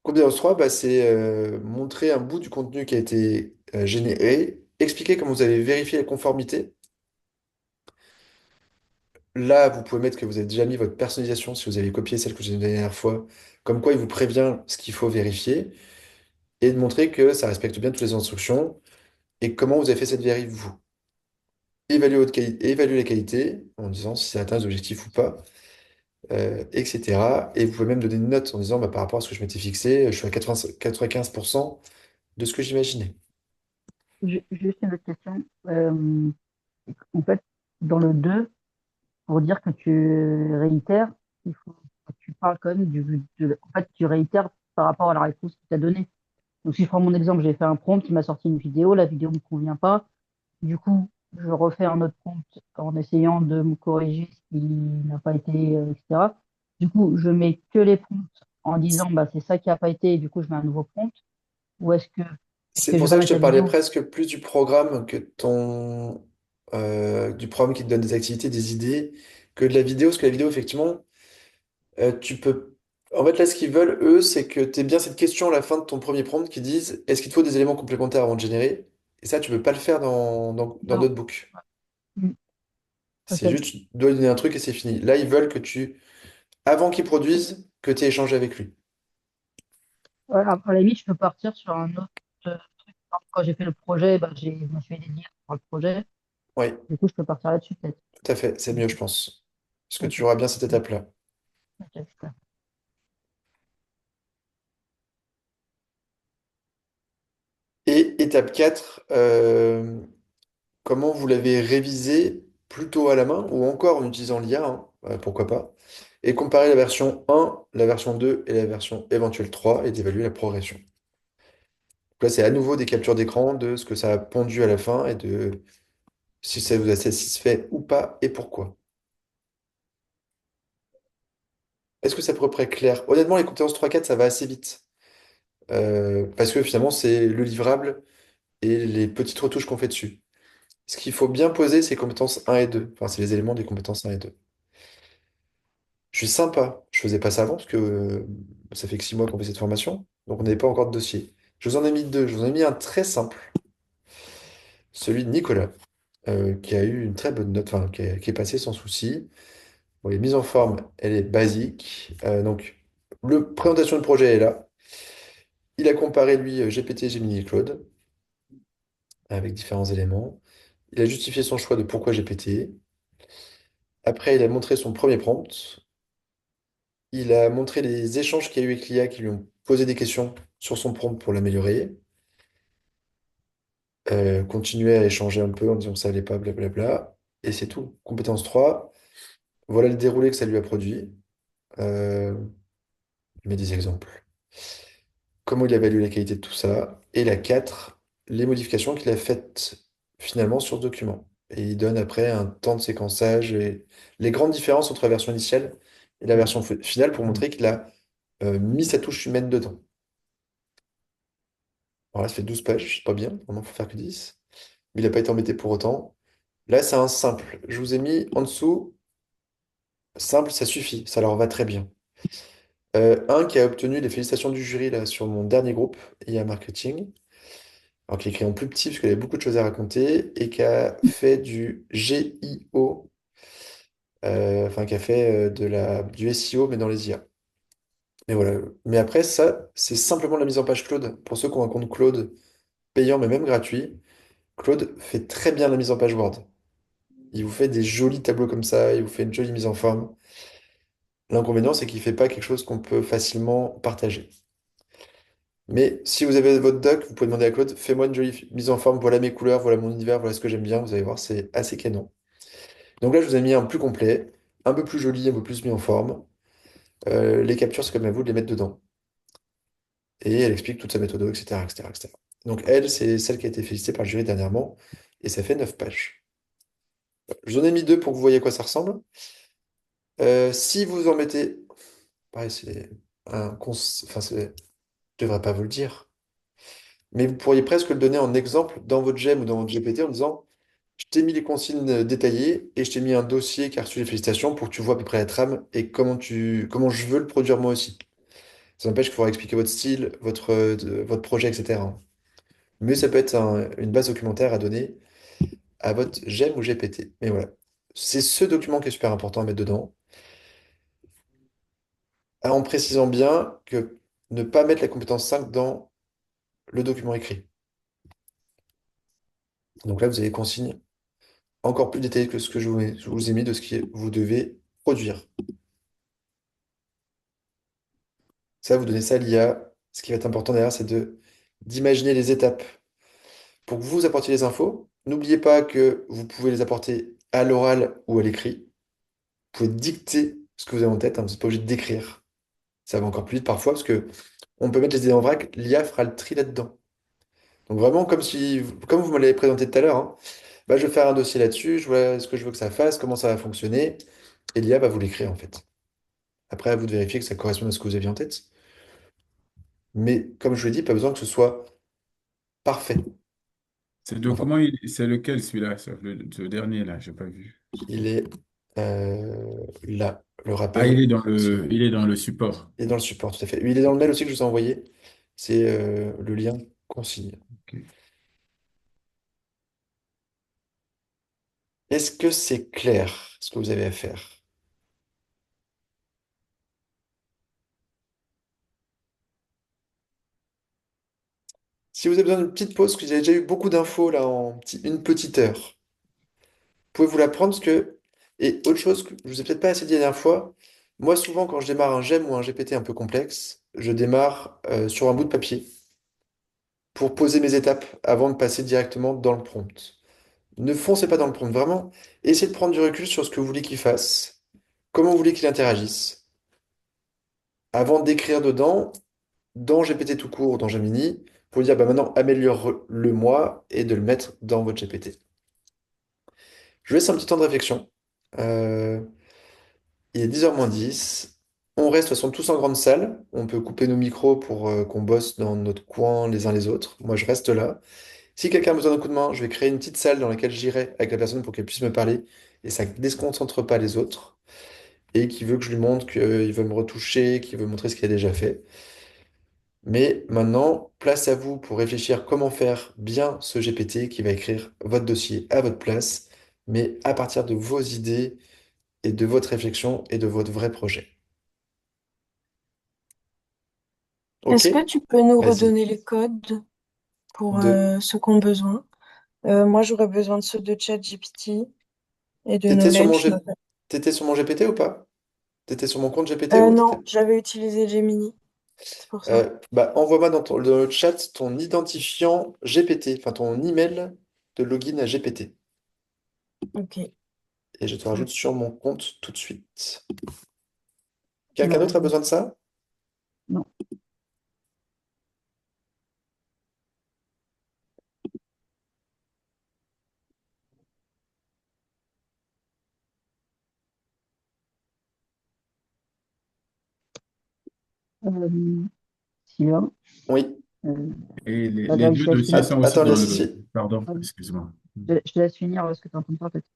Compétence 3, bah, c'est montrer un bout du contenu qui a été généré, expliquer comment vous avez vérifié la conformité. Là, vous pouvez mettre que vous avez déjà mis votre personnalisation si vous avez copié celle que j'ai donnée la dernière fois, comme quoi il vous prévient ce qu'il faut vérifier, et de montrer que ça respecte bien toutes les instructions et comment vous avez fait cette vérif, vous. Évaluer la qualité en disant si ça atteint les objectifs ou pas, etc. Et vous pouvez même donner une note en disant bah, par rapport à ce que je m'étais fixé, je suis à 95% de ce que j'imaginais. juste une autre question. En fait, dans le 2, pour dire que tu réitères, il faut que tu parles quand même en fait, tu réitères par rapport à la réponse qu'il t'a donnée. Donc, si je prends mon exemple, j'ai fait un prompt, il m'a sorti une vidéo, la vidéo ne me convient pas. Du coup, je refais un autre prompt en essayant de me corriger ce qui n'a pas été, etc. Du coup, je mets que les prompts en disant, bah, c'est ça qui n'a pas été, et du coup, je mets un nouveau prompt. Ou est-ce C'est que je pour vais ça pas que je te mettre la parlais vidéo? presque plus du programme que du programme qui te donne des activités, des idées, que de la vidéo, parce que la vidéo, effectivement, tu peux. En fait, là, ce qu'ils veulent, eux, c'est que tu aies bien cette question à la fin de ton premier prompt qui disent est-ce qu'il te faut des éléments complémentaires avant de générer? Et ça, tu peux pas le faire dans Non. Notebook. Mm. C'est Ok. juste, tu dois lui donner un truc et c'est fini. Là, ils veulent que avant qu'il produise, que tu aies échangé avec lui. Ouais, à la limite, je peux partir sur un autre truc. Quand j'ai fait le projet, bah, je me suis aidé de lire pour le projet. Oui, Du coup, je peux partir là-dessus, peut-être. tout à fait, c'est mieux, je pense. Parce que Ok. tu auras bien cette étape-là. Ok, super. Et étape 4, comment vous l'avez révisé plutôt à la main ou encore en utilisant l'IA, hein, pourquoi pas, et comparer la version 1, la version 2 et la version éventuelle 3 et d'évaluer la progression. Donc là, c'est à nouveau des captures d'écran de ce que ça a pondu à la fin et de si ça vous a satisfait ou pas et pourquoi. Est-ce que c'est à peu près clair? Honnêtement, les compétences 3-4, ça va assez vite. Parce que finalement, c'est le livrable et les petites retouches qu'on fait dessus. Ce qu'il faut bien poser, c'est les compétences 1 et 2. Enfin, c'est les éléments des compétences 1 et 2. Je suis sympa. Je faisais pas ça avant parce que ça fait que 6 mois qu'on fait cette formation. Donc, on n'avait pas encore de dossier. Je vous en ai mis deux. Je vous en ai mis un très simple, celui de Nicolas, qui a eu une très bonne note, enfin, qui est passé sans souci. Bon, les mises en forme, elle est basique. Donc, le présentation de projet est là. Il a comparé, lui, GPT, Gemini et Claude avec différents éléments. Il a justifié son choix de pourquoi GPT. Après, il a montré son premier prompt. Il a montré les échanges qu'il y a eu avec l'IA qui lui ont posé des questions sur son prompt pour l'améliorer. Continuer à échanger un peu en disant que ça allait pas, blablabla. Et c'est tout. Compétence 3. Voilà le déroulé que ça lui a produit. Euh, je mets des exemples. Comment il évalue la qualité de tout ça. Et la 4, les modifications qu'il a faites finalement sur ce document. Et il donne après un temps de séquençage et les grandes différences entre la version initiale et la version finale pour montrer qu'il a mis sa touche humaine dedans. Alors là, ça fait 12 pages, c'est pas bien, normalement, il faut faire que 10. Mais il n'a pas été embêté pour autant. Là, c'est un simple. Je vous ai mis en dessous, simple, ça suffit, ça leur va très bien. Un qui a obtenu les félicitations du jury là, sur mon dernier groupe, IA Marketing, alors qui est écrit en plus petit parce qu'il avait beaucoup de choses à raconter, et qui a fait du GIO, enfin qui a fait du SEO mais dans les IA. Mais voilà. Mais après, ça, c'est simplement de la mise en page Claude. Pour ceux qui ont un compte Claude payant mais même gratuit, Claude fait très bien la mise en page Word. Il vous fait des jolis tableaux comme ça, il vous fait une jolie mise en forme. L'inconvénient, c'est qu'il fait pas quelque chose qu'on peut facilement partager. Mais si vous avez votre doc, vous pouvez demander à Claude, fais-moi une jolie mise en forme, voilà mes couleurs, voilà mon univers, voilà ce que j'aime bien. Vous allez voir, c'est assez canon. Donc là, je vous ai mis un plus complet, un peu plus joli, un peu plus mis en forme. Les captures, c'est comme à vous de les mettre dedans. Et elle explique toute sa méthode, etc., etc., etc. Donc elle, c'est celle qui a été félicitée par le jury dernièrement, et ça fait 9 pages. Je vous en ai mis deux pour que vous voyez à quoi ça ressemble. Si vous en mettez... Pareil, c'est Enfin, je devrais pas vous le dire. Mais vous pourriez presque le donner en exemple dans votre GEM ou dans votre GPT en disant, je t'ai mis les consignes détaillées et je t'ai mis un dossier qui a reçu les félicitations pour que tu vois à peu près la trame et comment je veux le produire moi aussi. Ça n'empêche qu'il faudra expliquer votre style, votre projet, etc. Mais ça peut être une base documentaire à donner à votre GEM ou GPT. Mais voilà. C'est ce document qui est super important à mettre dedans, en précisant bien que ne pas mettre la compétence 5 dans le document écrit. Donc là, vous avez les consignes encore plus détaillées que ce que je vous ai mis de ce que vous devez produire. Ça, vous donnez ça à l'IA. Ce qui va être important derrière, c'est d'imaginer les étapes pour que vous apportiez les infos. N'oubliez pas que vous pouvez les apporter à l'oral ou à l'écrit. Vous pouvez dicter ce que vous avez en tête, hein, vous n'êtes pas obligé d'écrire. Ça va encore plus vite parfois parce que on peut mettre les idées en vrac, l'IA fera le tri là-dedans. Donc vraiment comme vous me l'avez présenté tout à l'heure, hein, bah, je vais faire un dossier là-dessus, je vois ce que je veux que ça fasse, comment ça va fonctionner, et l'IA va vous l'écrire en fait. Après, à vous de vérifier que ça correspond à ce que vous aviez en tête. Mais comme je l'ai dit, pas besoin que ce soit parfait. Ce Enfin, document, c'est lequel celui-là, ce dernier là, j'ai pas vu. il est là, le Ah, rappel. il est dans le support. Il est dans le support, tout à fait. Il est dans le mail aussi que je vous ai envoyé. C'est le lien consigne. Ok. Est-ce que c'est clair ce que vous avez à faire? Si vous avez besoin d'une petite pause, parce que vous avez déjà eu beaucoup d'infos là en une petite heure, pouvez-vous la prendre parce que... Et autre chose que je vous ai peut-être pas assez dit la dernière fois, moi souvent quand je démarre un GEM ou un GPT un peu complexe, je démarre sur un bout de papier pour poser mes étapes avant de passer directement dans le prompt. Ne foncez pas dans le prompt, vraiment. Essayez de prendre du recul sur ce que vous voulez qu'il fasse, comment vous voulez qu'il interagisse, avant d'écrire dedans, dans GPT tout court, dans Gemini, pour lui dire bah maintenant améliore-le moi et de le mettre dans votre GPT. Je vous laisse un petit temps de réflexion. Euh, il est 10h moins 10. On reste de toute façon tous en grande salle. On peut couper nos micros pour qu'on bosse dans notre coin les uns les autres. Moi, je reste là. Si quelqu'un a besoin d'un coup de main, je vais créer une petite salle dans laquelle j'irai avec la personne pour qu'elle puisse me parler et ça ne déconcentre pas les autres. Et qui veut que je lui montre qu'il veut me retoucher, qu'il veut montrer ce qu'il a déjà fait. Mais maintenant, place à vous pour réfléchir comment faire bien ce GPT qui va écrire votre dossier à votre place, mais à partir de vos idées et de votre réflexion et de votre vrai projet. Ok? Est-ce que tu peux nous Vas-y. redonner les codes pour De... ceux qui ont besoin? Moi, j'aurais besoin de ceux de ChatGPT et de T'étais sur mon Knowledge. G... T'étais sur mon GPT ou pas? T'étais sur mon compte GPT ou Non, t'étais... j'avais utilisé Gemini, c'est pour ça. Bah, envoie-moi dans le chat ton identifiant GPT, enfin ton email de login à GPT. Ok. Et je te rajoute sur mon compte tout de suite. Quelqu'un Non, d'autre a besoin de ça? non. Euh, Sylvain, Oui. euh, Et t'as les réussi deux à dossiers finir? sont aussi Attends, dans si, le... si. Pardon, Ah oui. excuse-moi. Je te laisse finir ce que tu es en train de faire, peut-être.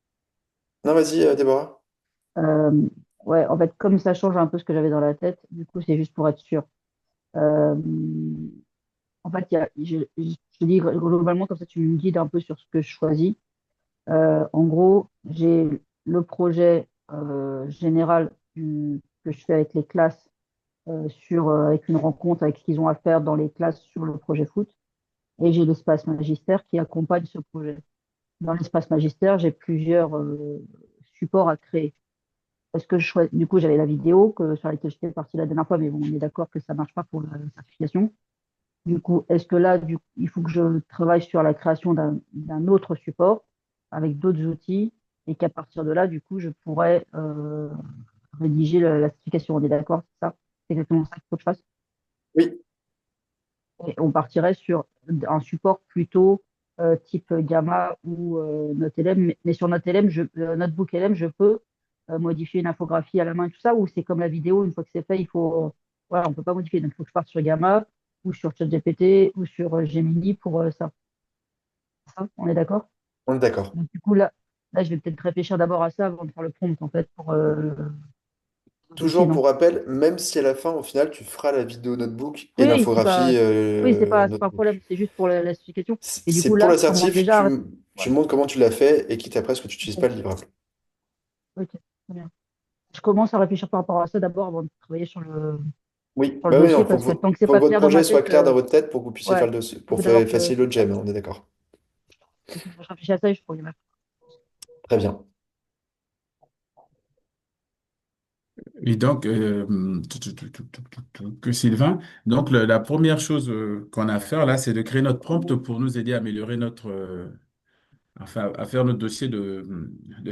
Non, vas-y, Déborah. Euh, ouais, en fait, comme ça change un peu ce que j'avais dans la tête, du coup, c'est juste pour être sûr. Euh, En fait, je te dis globalement, comme ça, tu me guides un peu sur ce que je choisis. En gros, j'ai le projet général que je fais avec les classes avec une rencontre avec ce qu'ils ont à faire dans les classes sur le projet foot. Et j'ai l'espace magistère qui accompagne ce projet. Dans l'espace magistère, j'ai plusieurs supports à créer. Du coup, j'avais la vidéo sur laquelle j'étais partie la dernière fois, mais bon, on est d'accord que ça marche pas pour la certification. Du coup, est-ce que là, il faut que je travaille sur la création d'un autre support avec d'autres outils et qu'à partir de là, du coup, je pourrais rédiger la certification. On est d'accord, c'est ça? C'est exactement ça qu'il faut que je fasse. Oui, Et on partirait sur un support plutôt type Gamma ou NoteLM. Mais sur NoteLM, Notebook LM, je peux modifier une infographie à la main et tout ça, ou c'est comme la vidéo, une fois que c'est fait, voilà, on ne peut pas modifier. Donc, il faut que je parte sur Gamma ou sur ChatGPT ou sur Gemini pour ça. Ça, on est d'accord? on est d'accord. Donc, du coup, là, je vais peut-être réfléchir d'abord à ça avant de faire le prompt, en fait, pour dossier, Toujours non? pour rappel, même si à la fin, au final, tu feras la vidéo notebook et Oui, l'infographie c'est pas un problème, notebook. c'est juste pour la certification. Et du C'est coup, pour là, la je commence certif, déjà à... tu Ouais, montres comment tu l'as fait et quitte après ce que tu n'utilises pas ok, le livrable. ok, très bien. Je commence à réfléchir par rapport à ça d'abord avant de travailler Oui, sur le bah oui, dossier non, parce que tant que c'est faut que pas votre clair dans projet ma soit tête, clair dans votre tête pour que vous puissiez faire ouais, le dossier, il pour faut d'abord faire que faciliter le gem, on est d'accord. je réfléchisse à ça et je pourrais y mettre. Très bien. Et donc, que Sylvain, donc la première chose qu'on a à faire là, c'est de créer notre prompt pour nous aider à améliorer enfin, à faire notre dossier de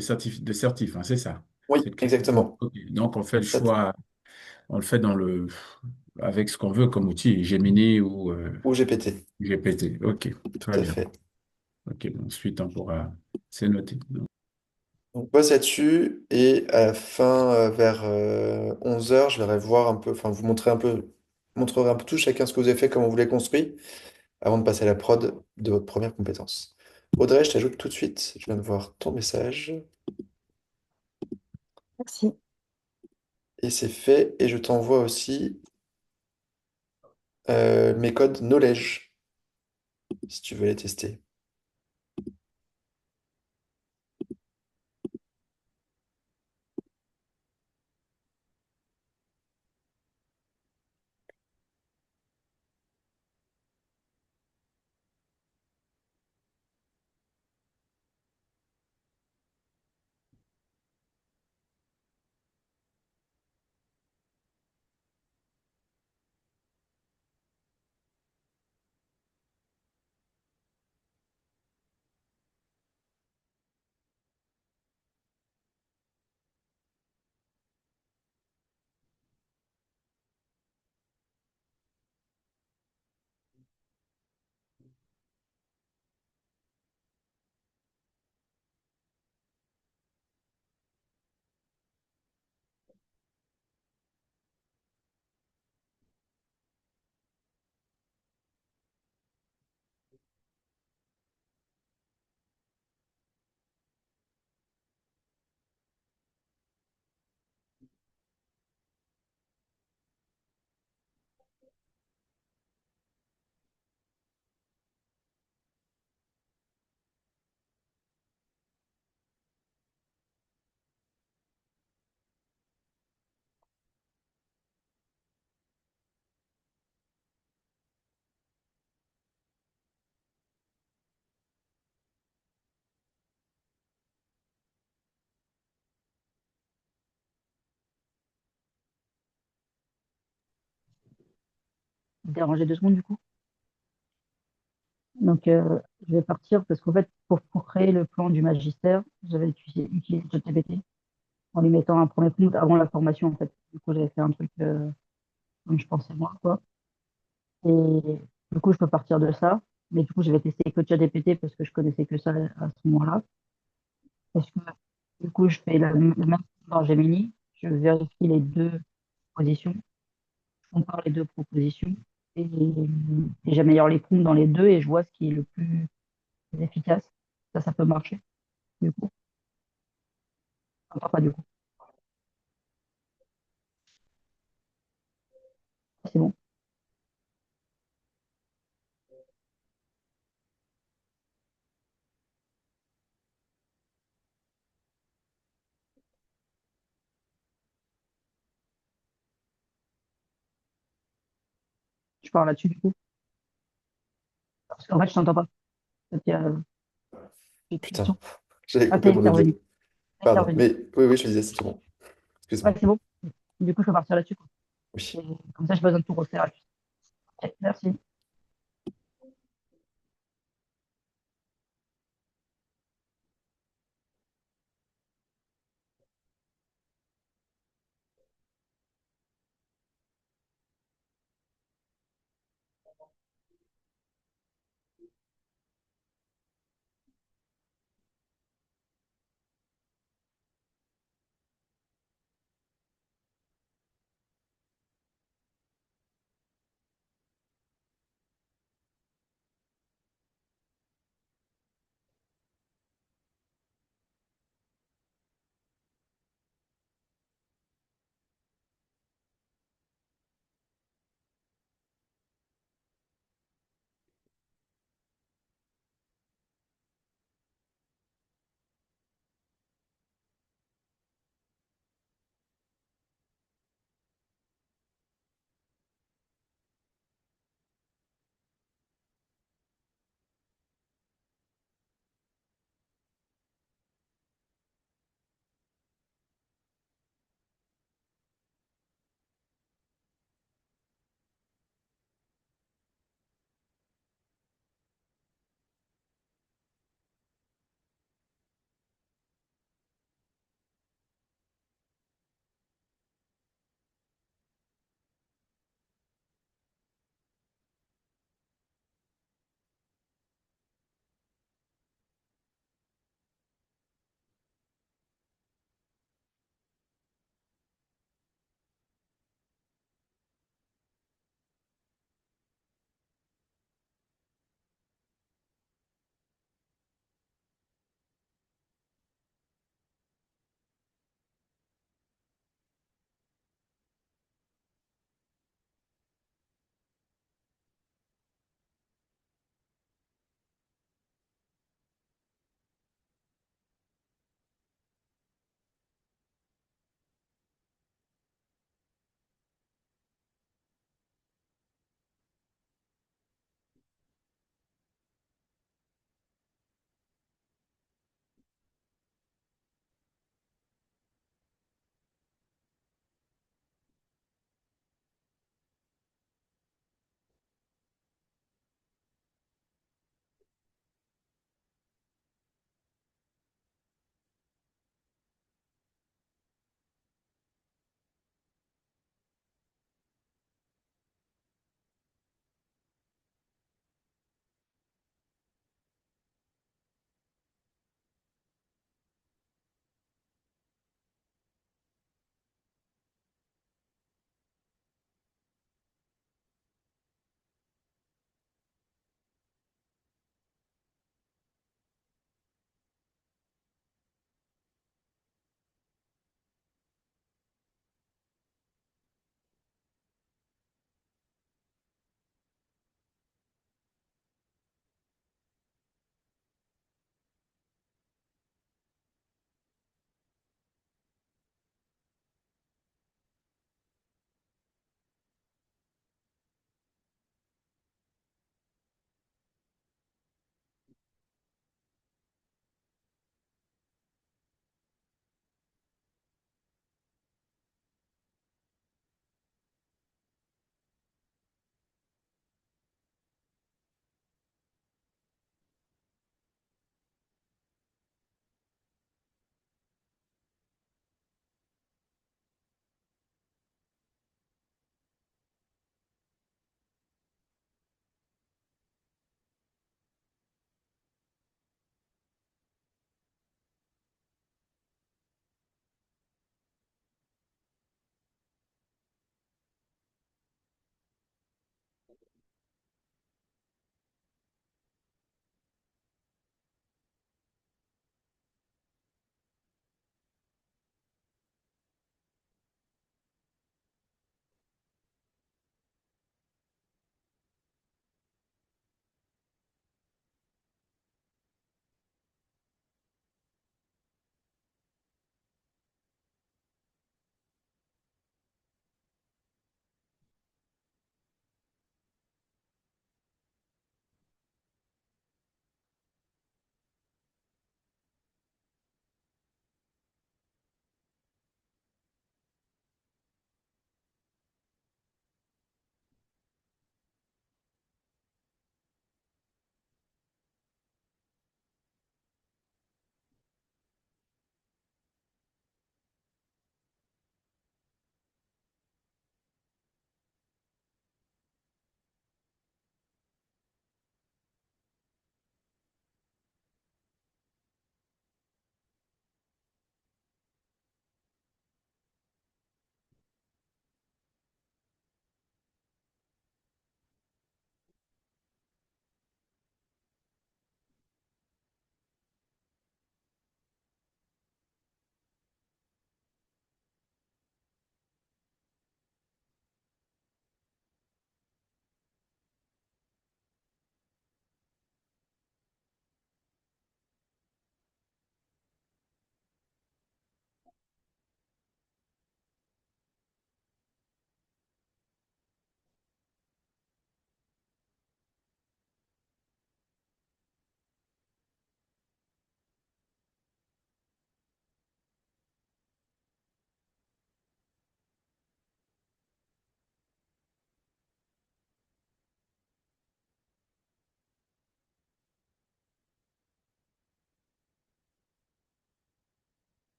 certif, hein, c'est ça. Oui, C'est de créer notre prompt. exactement. Ok. Donc, on fait le Ça, choix, on le fait avec ce qu'on veut comme outil, Gemini ou ou GPT, GPT. Ok, très tout à bien. fait. Ok, ensuite, c'est noté. Donc, bosse là-dessus et à la fin, vers 11 heures, je vais voir un peu, enfin, vous montrerai un peu tout chacun ce que vous avez fait, comment vous l'avez construit, avant de passer à la prod de votre première compétence. Audrey, je t'ajoute tout de suite. Je viens de voir ton message Merci. et c'est fait. Et je t'envoie aussi mes codes Knowledge si tu veux les tester. Déranger 2 secondes du coup. Donc, je vais partir parce qu'en fait, pour créer le plan du magistère, j'avais utilisé ChatGPT en lui mettant un premier prompt avant la formation, en fait. Du coup, j'avais fait un truc comme je pensais moi, quoi. Et du coup, je peux partir de ça. Mais du coup, je vais tester que ChatGPT parce que je connaissais que ça à ce moment-là. Parce que du coup, je fais le même dans Gemini. Je vérifie les deux positions. Je compare les deux propositions. Et, et j'améliore les prompts dans les deux et je vois ce qui est le plus efficace. Ça peut marcher, du coup. Enfin, pas du coup. C'est bon. Je parle là-dessus, du coup. Parce qu'en fait, je t'entends pas. Il y a une Putain, question. j'avais Ah, coupé mon audio. ça y est, c'est Pardon. revenu. Mais oui, oui, je le disais, c'est tout bon. Ouais, Excuse-moi. c'est bon. Du coup, je peux partir là-dessus, quoi. Oui. Et comme ça, j'ai pas besoin de tout refaire. Ok, merci.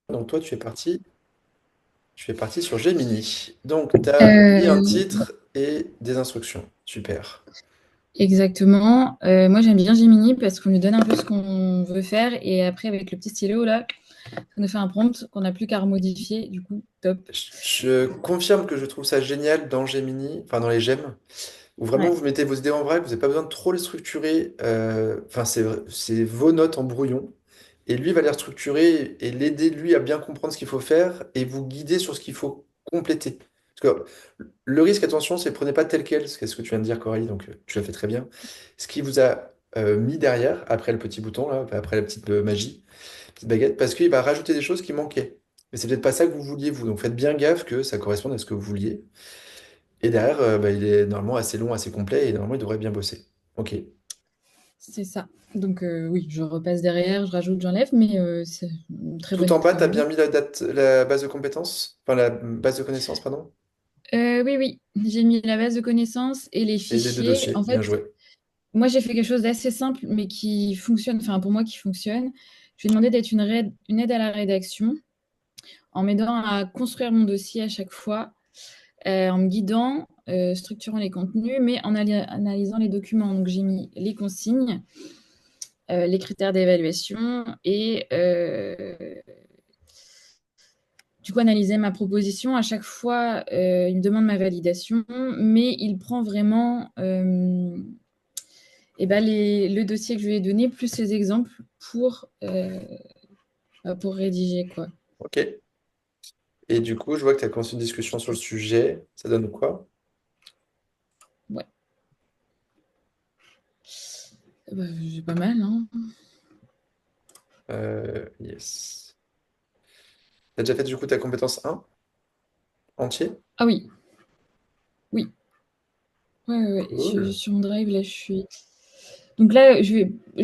Donc toi, tu es parti sur Gemini. Donc tu as mis un Euh, titre et des instructions. Super. Exactement. Moi, j'aime bien Gemini parce qu'on lui donne un peu ce qu'on veut faire et après, avec le petit stylo, là, ça nous fait un prompt qu'on n'a plus qu'à remodifier. Du coup, top. Je confirme que je trouve ça génial dans Gemini, enfin dans les gemmes, où vraiment Ouais. vous mettez vos idées en vrac, vous n'avez pas besoin de trop les structurer. Enfin, c'est vos notes en brouillon. Et lui va les restructurer et l'aider, lui, à bien comprendre ce qu'il faut faire et vous guider sur ce qu'il faut compléter. Parce que le risque, attention, c'est prenez pas tel quel, c'est ce que tu viens de dire, Coralie, donc tu l'as fait très bien. Ce qui vous a mis derrière, après le petit bouton, là, après la petite magie, petite baguette, parce qu'il va rajouter des choses qui manquaient. Mais c'est peut-être pas ça que vous vouliez, vous. Donc faites bien gaffe que ça corresponde à ce que vous vouliez. Et derrière, bah, il est normalement assez long, assez complet, et normalement, il devrait bien bosser. Ok. C'est ça. Donc, oui, je repasse derrière, je rajoute, j'enlève, mais c'est une très Tout bonne en bas, idée. tu as bien mis la date, la base de compétences, enfin la base de connaissances, pardon, Oui, oui, j'ai mis la base de connaissances et les et les deux fichiers. dossiers. En Bien fait, joué. moi, j'ai fait quelque chose d'assez simple, mais qui fonctionne, enfin pour moi qui fonctionne. Je lui ai demandé d'être une aide à la rédaction en m'aidant à construire mon dossier à chaque fois, en me guidant, structurant les contenus, mais en analysant les documents. Donc j'ai mis les consignes, les critères d'évaluation et du coup analyser ma proposition. À chaque fois, il me demande ma validation, mais il prend vraiment le dossier que je lui ai donné, plus les exemples pour rédiger, quoi. Ok. Et du coup, je vois que tu as commencé une discussion sur le sujet. Ça donne quoi? Ouais. C'est pas mal, hein. Yes. T'as déjà fait du coup ta compétence 1 entier? Ah oui, oui. Ouais, ouais, ouais. Cool. Sur mon drive, là, je suis. Donc là,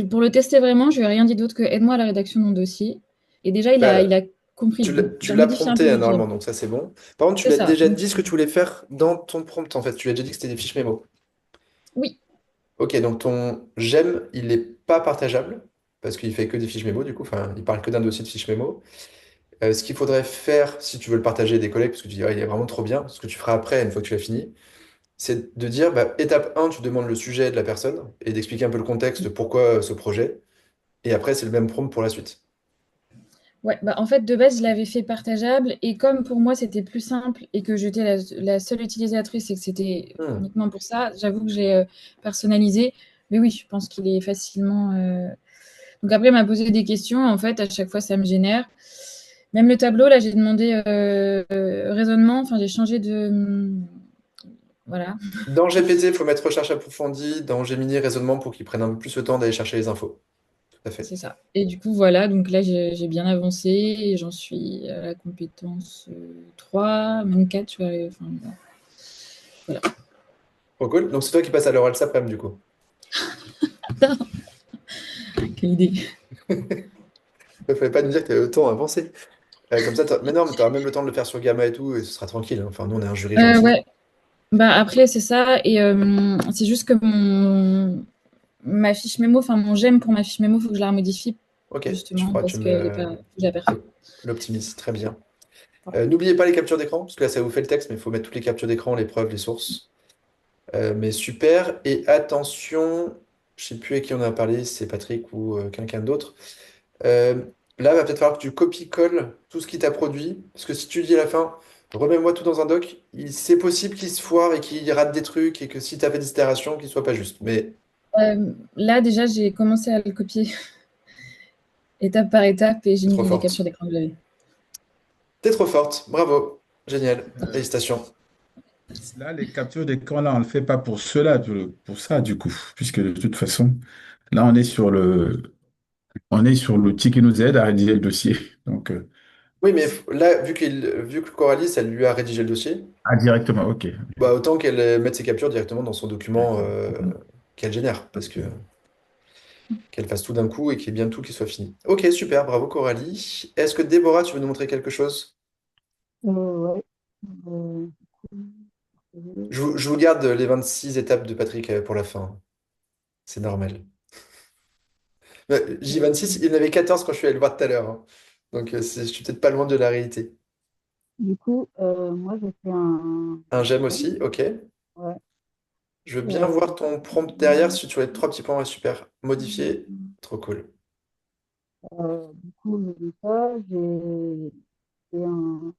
pour le tester vraiment, je lui ai rien dit d'autre que aide-moi à la rédaction de mon dossier. Et déjà, il Bah, a compris. Donc, tu j'ai l'as modifié un peu prompté hein, vite fait. normalement, donc ça c'est bon. Par contre, tu C'est lui as ça. déjà Donc, dit ce que tu voulais faire dans ton prompt en fait. Tu lui as déjà dit que c'était des fiches mémo. oui. Ok, donc ton j'aime, il n'est pas partageable parce qu'il fait que des fiches mémo du coup. Enfin, il parle que d'un dossier de fiches mémo. Ce qu'il faudrait faire si tu veux le partager à des collègues, parce que tu dis, ah, il est vraiment trop bien, ce que tu feras après, une fois que tu l'as fini, c'est de dire, bah, étape 1, tu demandes le sujet de la personne et d'expliquer un peu le contexte, pourquoi ce projet. Et après, c'est le même prompt pour la suite. Ouais, bah, en fait, de base, je l'avais fait partageable. Et comme pour moi, c'était plus simple et que j'étais la seule utilisatrice et que c'était Hmm. uniquement pour ça, j'avoue que j'ai personnalisé. Mais oui, je pense qu'il est facilement. Donc après, il m'a posé des questions. En fait, à chaque fois, ça me génère. Même le tableau, là, j'ai demandé raisonnement. Enfin, j'ai changé de. Voilà, Dans GPT, il faut mettre recherche approfondie. Dans Gemini, raisonnement pour qu'ils prennent un peu plus le temps d'aller chercher les infos. Tout à fait. c'est ça. Et du coup, voilà. Donc là, j'ai bien avancé et j'en suis à la compétence 3, même 4. Tu vois, enfin, voilà. Trop cool. Donc, c'est toi qui passes à l'oral après-midi, du coup. Quelle idée. Il ne fallait pas nous dire que tu avais autant avancé. Comme ça, mais non, mais tu auras même le temps de le faire sur Gamma et tout, et ce sera tranquille, hein. Enfin, nous, on est un jury gentil. Ouais. Bah après, c'est ça. Et c'est juste que ma fiche mémo, enfin mon j'aime pour ma fiche mémo, il faut que je la remodifie Ok, tu justement feras, tu parce qu'elle est me pas, je l'ai pas fait. l'optimises. Très bien. Voilà. N'oubliez pas les captures d'écran, parce que là, ça vous fait le texte, mais il faut mettre toutes les captures d'écran, les preuves, les sources. Mais super. Et attention, je sais plus à qui on a parlé, si c'est Patrick ou quelqu'un d'autre. Euh, Là, il va peut-être falloir que tu copies-colles tout ce qui t'a produit. Parce que si tu dis à la fin, remets-moi tout dans un doc, c'est possible qu'il se foire et qu'il rate des trucs et que si tu as fait des itérations, qu'il soit pas juste. Mais Là déjà, j'ai commencé à le copier étape par étape et j'ai t'es trop mis les captures forte. d'écran que j'avais. T'es trop forte. Bravo. Génial. Félicitations. Là, les captures d'écran, là, on ne le fait pas pour cela, pour ça, du coup, puisque de toute façon, là, on est sur l'outil qui nous aide à rédiger le dossier. Donc, Oui, mais là, vu que Coralie, ça lui a rédigé le dossier, directement, ok. bah, autant qu'elle mette ses captures directement dans son document qu'elle génère. Parce que qu'elle fasse tout d'un coup et qu'il y ait bien tout qui soit fini. Ok, super. Bravo, Coralie. Est-ce que Déborah, tu veux nous montrer quelque chose? Ouais. Euh, Je vous garde les 26 étapes de Patrick pour la fin. C'est normal. J'ai 26, il y en avait 14 quand je suis allé le voir tout à l'heure, hein. Donc je suis peut-être pas loin de la réalité. du coup, moi, j'ai fait Un un j'aime thème. aussi, ok. Ouais. Je veux bien Euh, voir ton prompt derrière. Si tu vois les trois petits points, ouais, super. Modifier, trop cool. du coup, j'ai vu ça. J'ai fait un.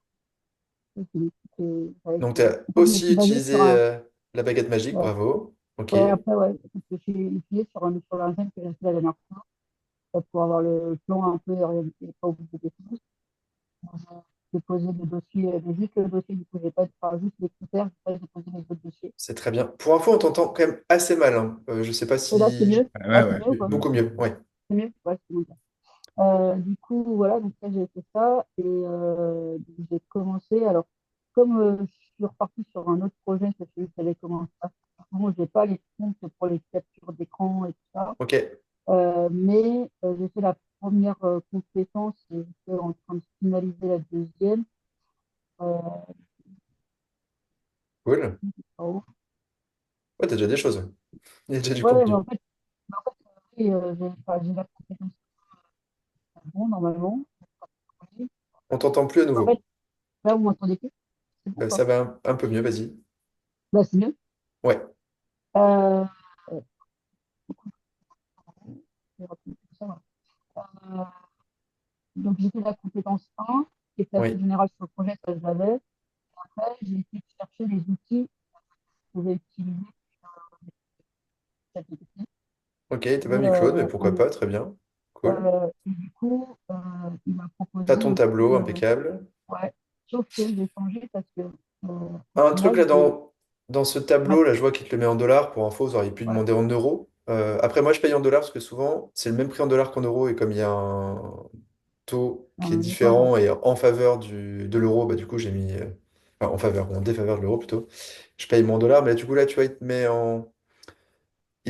Donc tu as En fait, je me aussi suis basée sur utilisé un. la baguette magique, Ouais, bravo. Ok, ouais, après, ouais. Parce que je suis utilisée sur un thème que j'ai fait la dernière fois pour avoir le plan un peu orienté, pas au bout de tout. J'ai posé le dossier, juste le dossier, du coup, j'ai pas enfin, juste les critères, j'ai posé les autres dossiers. c'est très bien. Pour info, on t'entend quand même assez mal, hein. Je sais pas Et là, c'est si... mieux? Ouais, Ah, c'est ouais. mieux ou pas? Beaucoup mieux, ouais. C'est mieux? Ouais, c'est bon. Du coup, voilà, donc là, j'ai fait ça et j'ai commencé. Alors, comme je suis repartie sur un autre projet que j'avais commencé à faire, bon, j'ai pas les comptes pour les captures d'écran et tout ça, Ok, mais j'ai fait la première compétence et je suis en train de finaliser la deuxième. Euh, cool. oh, Ouais, t'as déjà des choses. Il y a déjà du Ouais, ouais, contenu. mais en fait, oui, j'ai la compétence bon, normalement. On t'entend plus à En fait, nouveau. là, vous m'entendez plus? C'est bon, Ça quoi. va un peu mieux, vas-y. Là, c'est mieux. Ouais, Euh, je vais reprendre tout ça, voilà. Donc, j'ai fait la compétence 1, qui était assez oui. générale sur le projet, ça je l'avais. Après, j'ai essayé de chercher les outils que je pouvais utiliser cette GPT. Ok, t'es Et, pas mis Claude, mais pourquoi pas, très bien. Cool. et du coup, il m'a T'as proposé ton aussi, tableau impeccable. ouais, sauf que j'ai changé parce que au Un truc final, là dans ce tableau, là, je vois qu'il te le met en dollars. Pour info, vous auriez pu ouais, demander en euros. Après, moi, je paye en dollars parce que souvent, c'est le même prix en dollars qu'en euros. Et comme il y a un taux qui est d'accord, ouais. différent et en faveur de l'euro, bah, du coup, j'ai mis. Enfin, en faveur, ou en défaveur de l'euro plutôt. Je paye mon dollar, mais là, du coup, là, tu vois, il te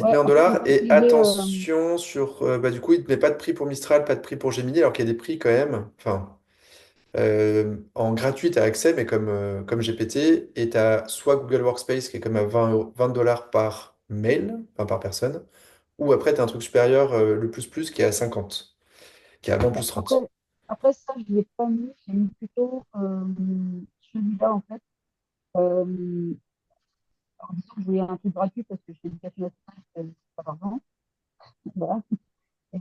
Ouais, met en en fait, j'ai dollars. Et utilisé, attention sur. Bah, du coup, il te met pas de prix pour Mistral, pas de prix pour Gemini, alors qu'il y a des prix quand même. Enfin. En gratuit, tu as accès, mais comme GPT, et tu as soit Google Workspace qui est comme à 20 dollars par mail, enfin par personne, ou après tu as un truc supérieur, le plus, qui est à 50, qui est à 20 plus après, 30. après ça, je ne l'ai pas mis, j'ai mis plutôt celui-là, en fait. Euh, en disant que je voulais un truc gratuit parce que je fais l'éducation nationale, c'est pas d'argent. Voilà. Et,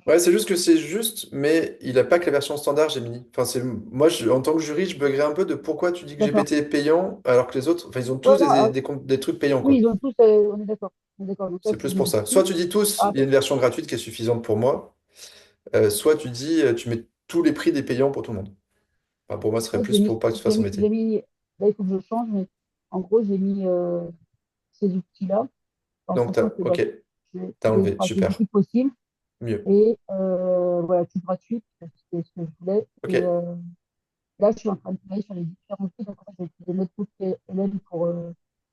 Ouais, c'est juste que c'est juste, mais il a pas que la version standard Gemini. Enfin, moi, en tant que jury, je buggerais un peu de pourquoi tu dis que d'accord. GPT est payant alors que les autres, enfin, ils ont Ouais, tous non, des trucs payants, oui, quoi. ils ont tous, on est d'accord. On est d'accord. Donc ça, C'est il faut plus que je pour ça. Soit modifie. tu dis tous, Ah, il y a une version gratuite qui est suffisante pour moi, soit tu dis, tu mets tous les prix des payants pour tout le monde. Enfin, pour moi, ce serait après, plus pour pas que tu fasses j'ai embêter. mis, là, il faut que je change, mais en gros, j'ai mis ces outils-là, en Donc, sachant que bah, ok, je vais t'as enlevé, télécharger le plus super, vite possible. mieux. Et voilà, tout gratuit, c'est ce que je voulais. Ok, Et là, je suis en train de travailler sur les différents outils. Donc, en fait, j'ai utilisé Notebook et LM pour,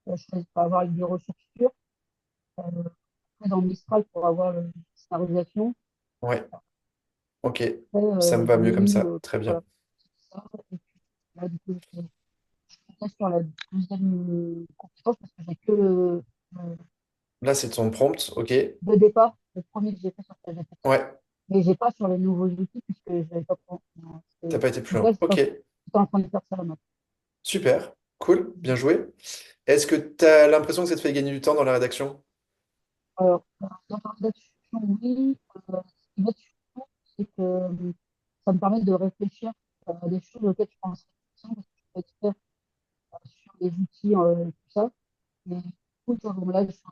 pour avoir une ressources sûres. Après, dans Mistral pour avoir la scénarisation. ouais, ok, Après, ça me va mieux comme Gemini, ça, très bien. voilà, c'est ça. Et puis là, du coup, je reste sur la deuxième compétence parce que j'ai que Là, c'est ton prompt, ok, le départ, le premier que j'ai fait sur ChatGPT. ouais, Mais j'ai pas sur les nouveaux outils puisque je n'avais pas. t'as pas été plus Donc là, loin. Ok, c'est en train de faire ça maintenant. super, cool, bien joué. Est-ce que t'as l'impression que ça te fait gagner du temps dans la rédaction? Alors, dans la rédaction, oui. Ce qui m'aide surtout, c'est que ça me permet de réfléchir à des choses auxquelles je pense parce que je suis pas expert sur les outils, tout ça. Mais du coup, tu vois, bon, là, je suis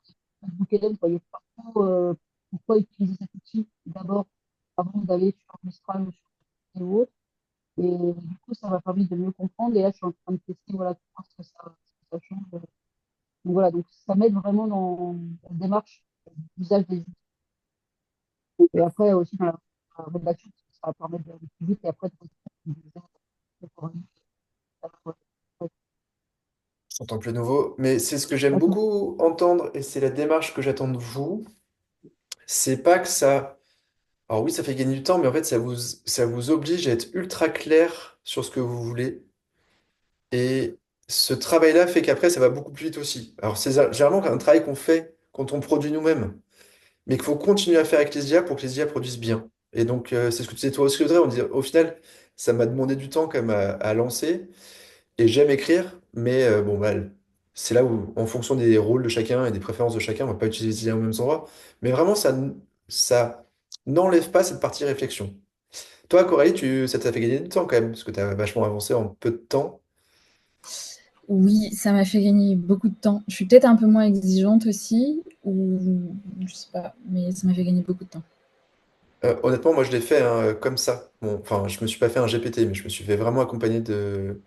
en bouquet, je voyais pas trop pourquoi utiliser cet outil d'abord avant d'aller sur Mistral ou sur ou autre. Et du coup, ça m'a permis de mieux comprendre. Et là, je suis en train de tester, voilà, voir ce que ça change. Donc voilà, donc ça m'aide vraiment dans la démarche d'usage des outils. Et après, aussi dans la rédaction, parce que ça va permettre d'aller plus vite et après de retrouver des Je t'entends plus de nouveau, mais c'est ce que j'aime D'accord. beaucoup entendre et c'est la démarche que j'attends de vous. C'est pas que ça. Alors oui, ça fait gagner du temps, mais en fait, ça vous oblige à être ultra clair sur ce que vous voulez. Et ce travail-là fait qu'après, ça va beaucoup plus vite aussi. Alors, c'est généralement un travail qu'on fait quand on produit nous-mêmes, mais qu'il faut continuer à faire avec les IA pour que les IA produisent bien. Et donc, c'est ce que tu disais toi aussi, Audrey. Au final, ça m'a demandé du temps quand même à lancer. Et j'aime écrire, mais bon, bah, c'est là où, en fonction des rôles de chacun et des préférences de chacun, on va pas utiliser les IA au même endroit. Mais vraiment, ça n'enlève pas cette partie réflexion. Toi, Coralie, ça t'a fait gagner du temps quand même, parce que tu as vachement avancé en peu de temps. Oui, ça m'a fait gagner beaucoup de temps. Je suis peut-être un peu moins exigeante aussi, ou je sais pas, mais ça m'a fait gagner beaucoup de temps. Honnêtement, moi, je l'ai fait hein, comme ça. Bon, enfin, je me suis pas fait un GPT, mais je me suis fait vraiment accompagner de.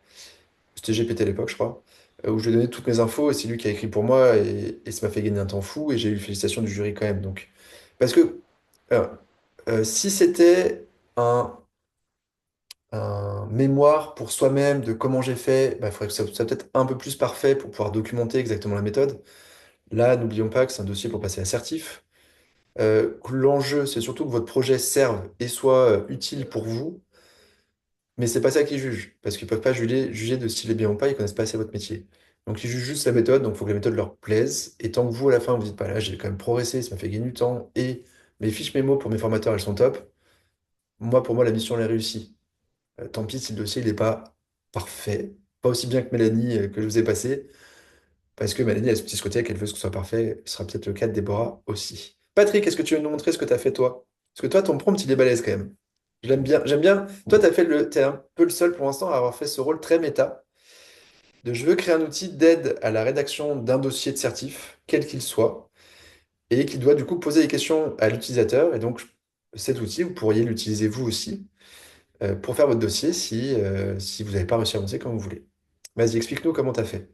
C'était GPT à l'époque, je crois, où je lui ai donné toutes mes infos et c'est lui qui a écrit pour moi et ça m'a fait gagner un temps fou et j'ai eu les félicitations du jury quand même. Donc, parce que euh, si c'était un mémoire pour soi-même de comment j'ai fait, bah, il faudrait que ça soit peut-être un peu plus parfait pour pouvoir documenter exactement la méthode. Là, n'oublions pas que c'est un dossier pour passer assertif. Que l'enjeu, c'est surtout que votre projet serve et soit utile pour vous, mais c'est pas ça qu'ils jugent, parce qu'ils peuvent pas juger de s'il est bien ou pas, ils connaissent pas assez votre métier. Donc, ils jugent juste la méthode, donc il faut que la méthode leur plaise. Et tant que vous, à la fin, vous dites pas là, j'ai quand même progressé, ça m'a fait gagner du temps, et mes fiches mémo pour mes formateurs, elles sont top, pour moi, la mission, elle est réussie. Tant pis si le dossier, il n'est pas parfait, pas aussi bien que Mélanie, que je vous ai passé, parce que Mélanie a ce petit côté qu'elle veut que ce soit parfait, ce sera peut-être le cas de Déborah aussi. Patrick, est-ce que tu veux nous montrer ce que tu as fait toi? Parce que toi, ton prompt, il est balèze quand même. Je l'aime bien, j'aime bien. Toi, t'es un peu le seul pour l'instant à avoir fait ce rôle très méta de je veux créer un outil d'aide à la rédaction d'un dossier de certif, quel qu'il soit, et qui doit du coup poser des questions à l'utilisateur. Et donc, cet outil, vous pourriez l'utiliser vous aussi pour faire votre dossier si vous n'avez pas réussi à avancer comme vous voulez. Vas-y, explique-nous comment tu as fait.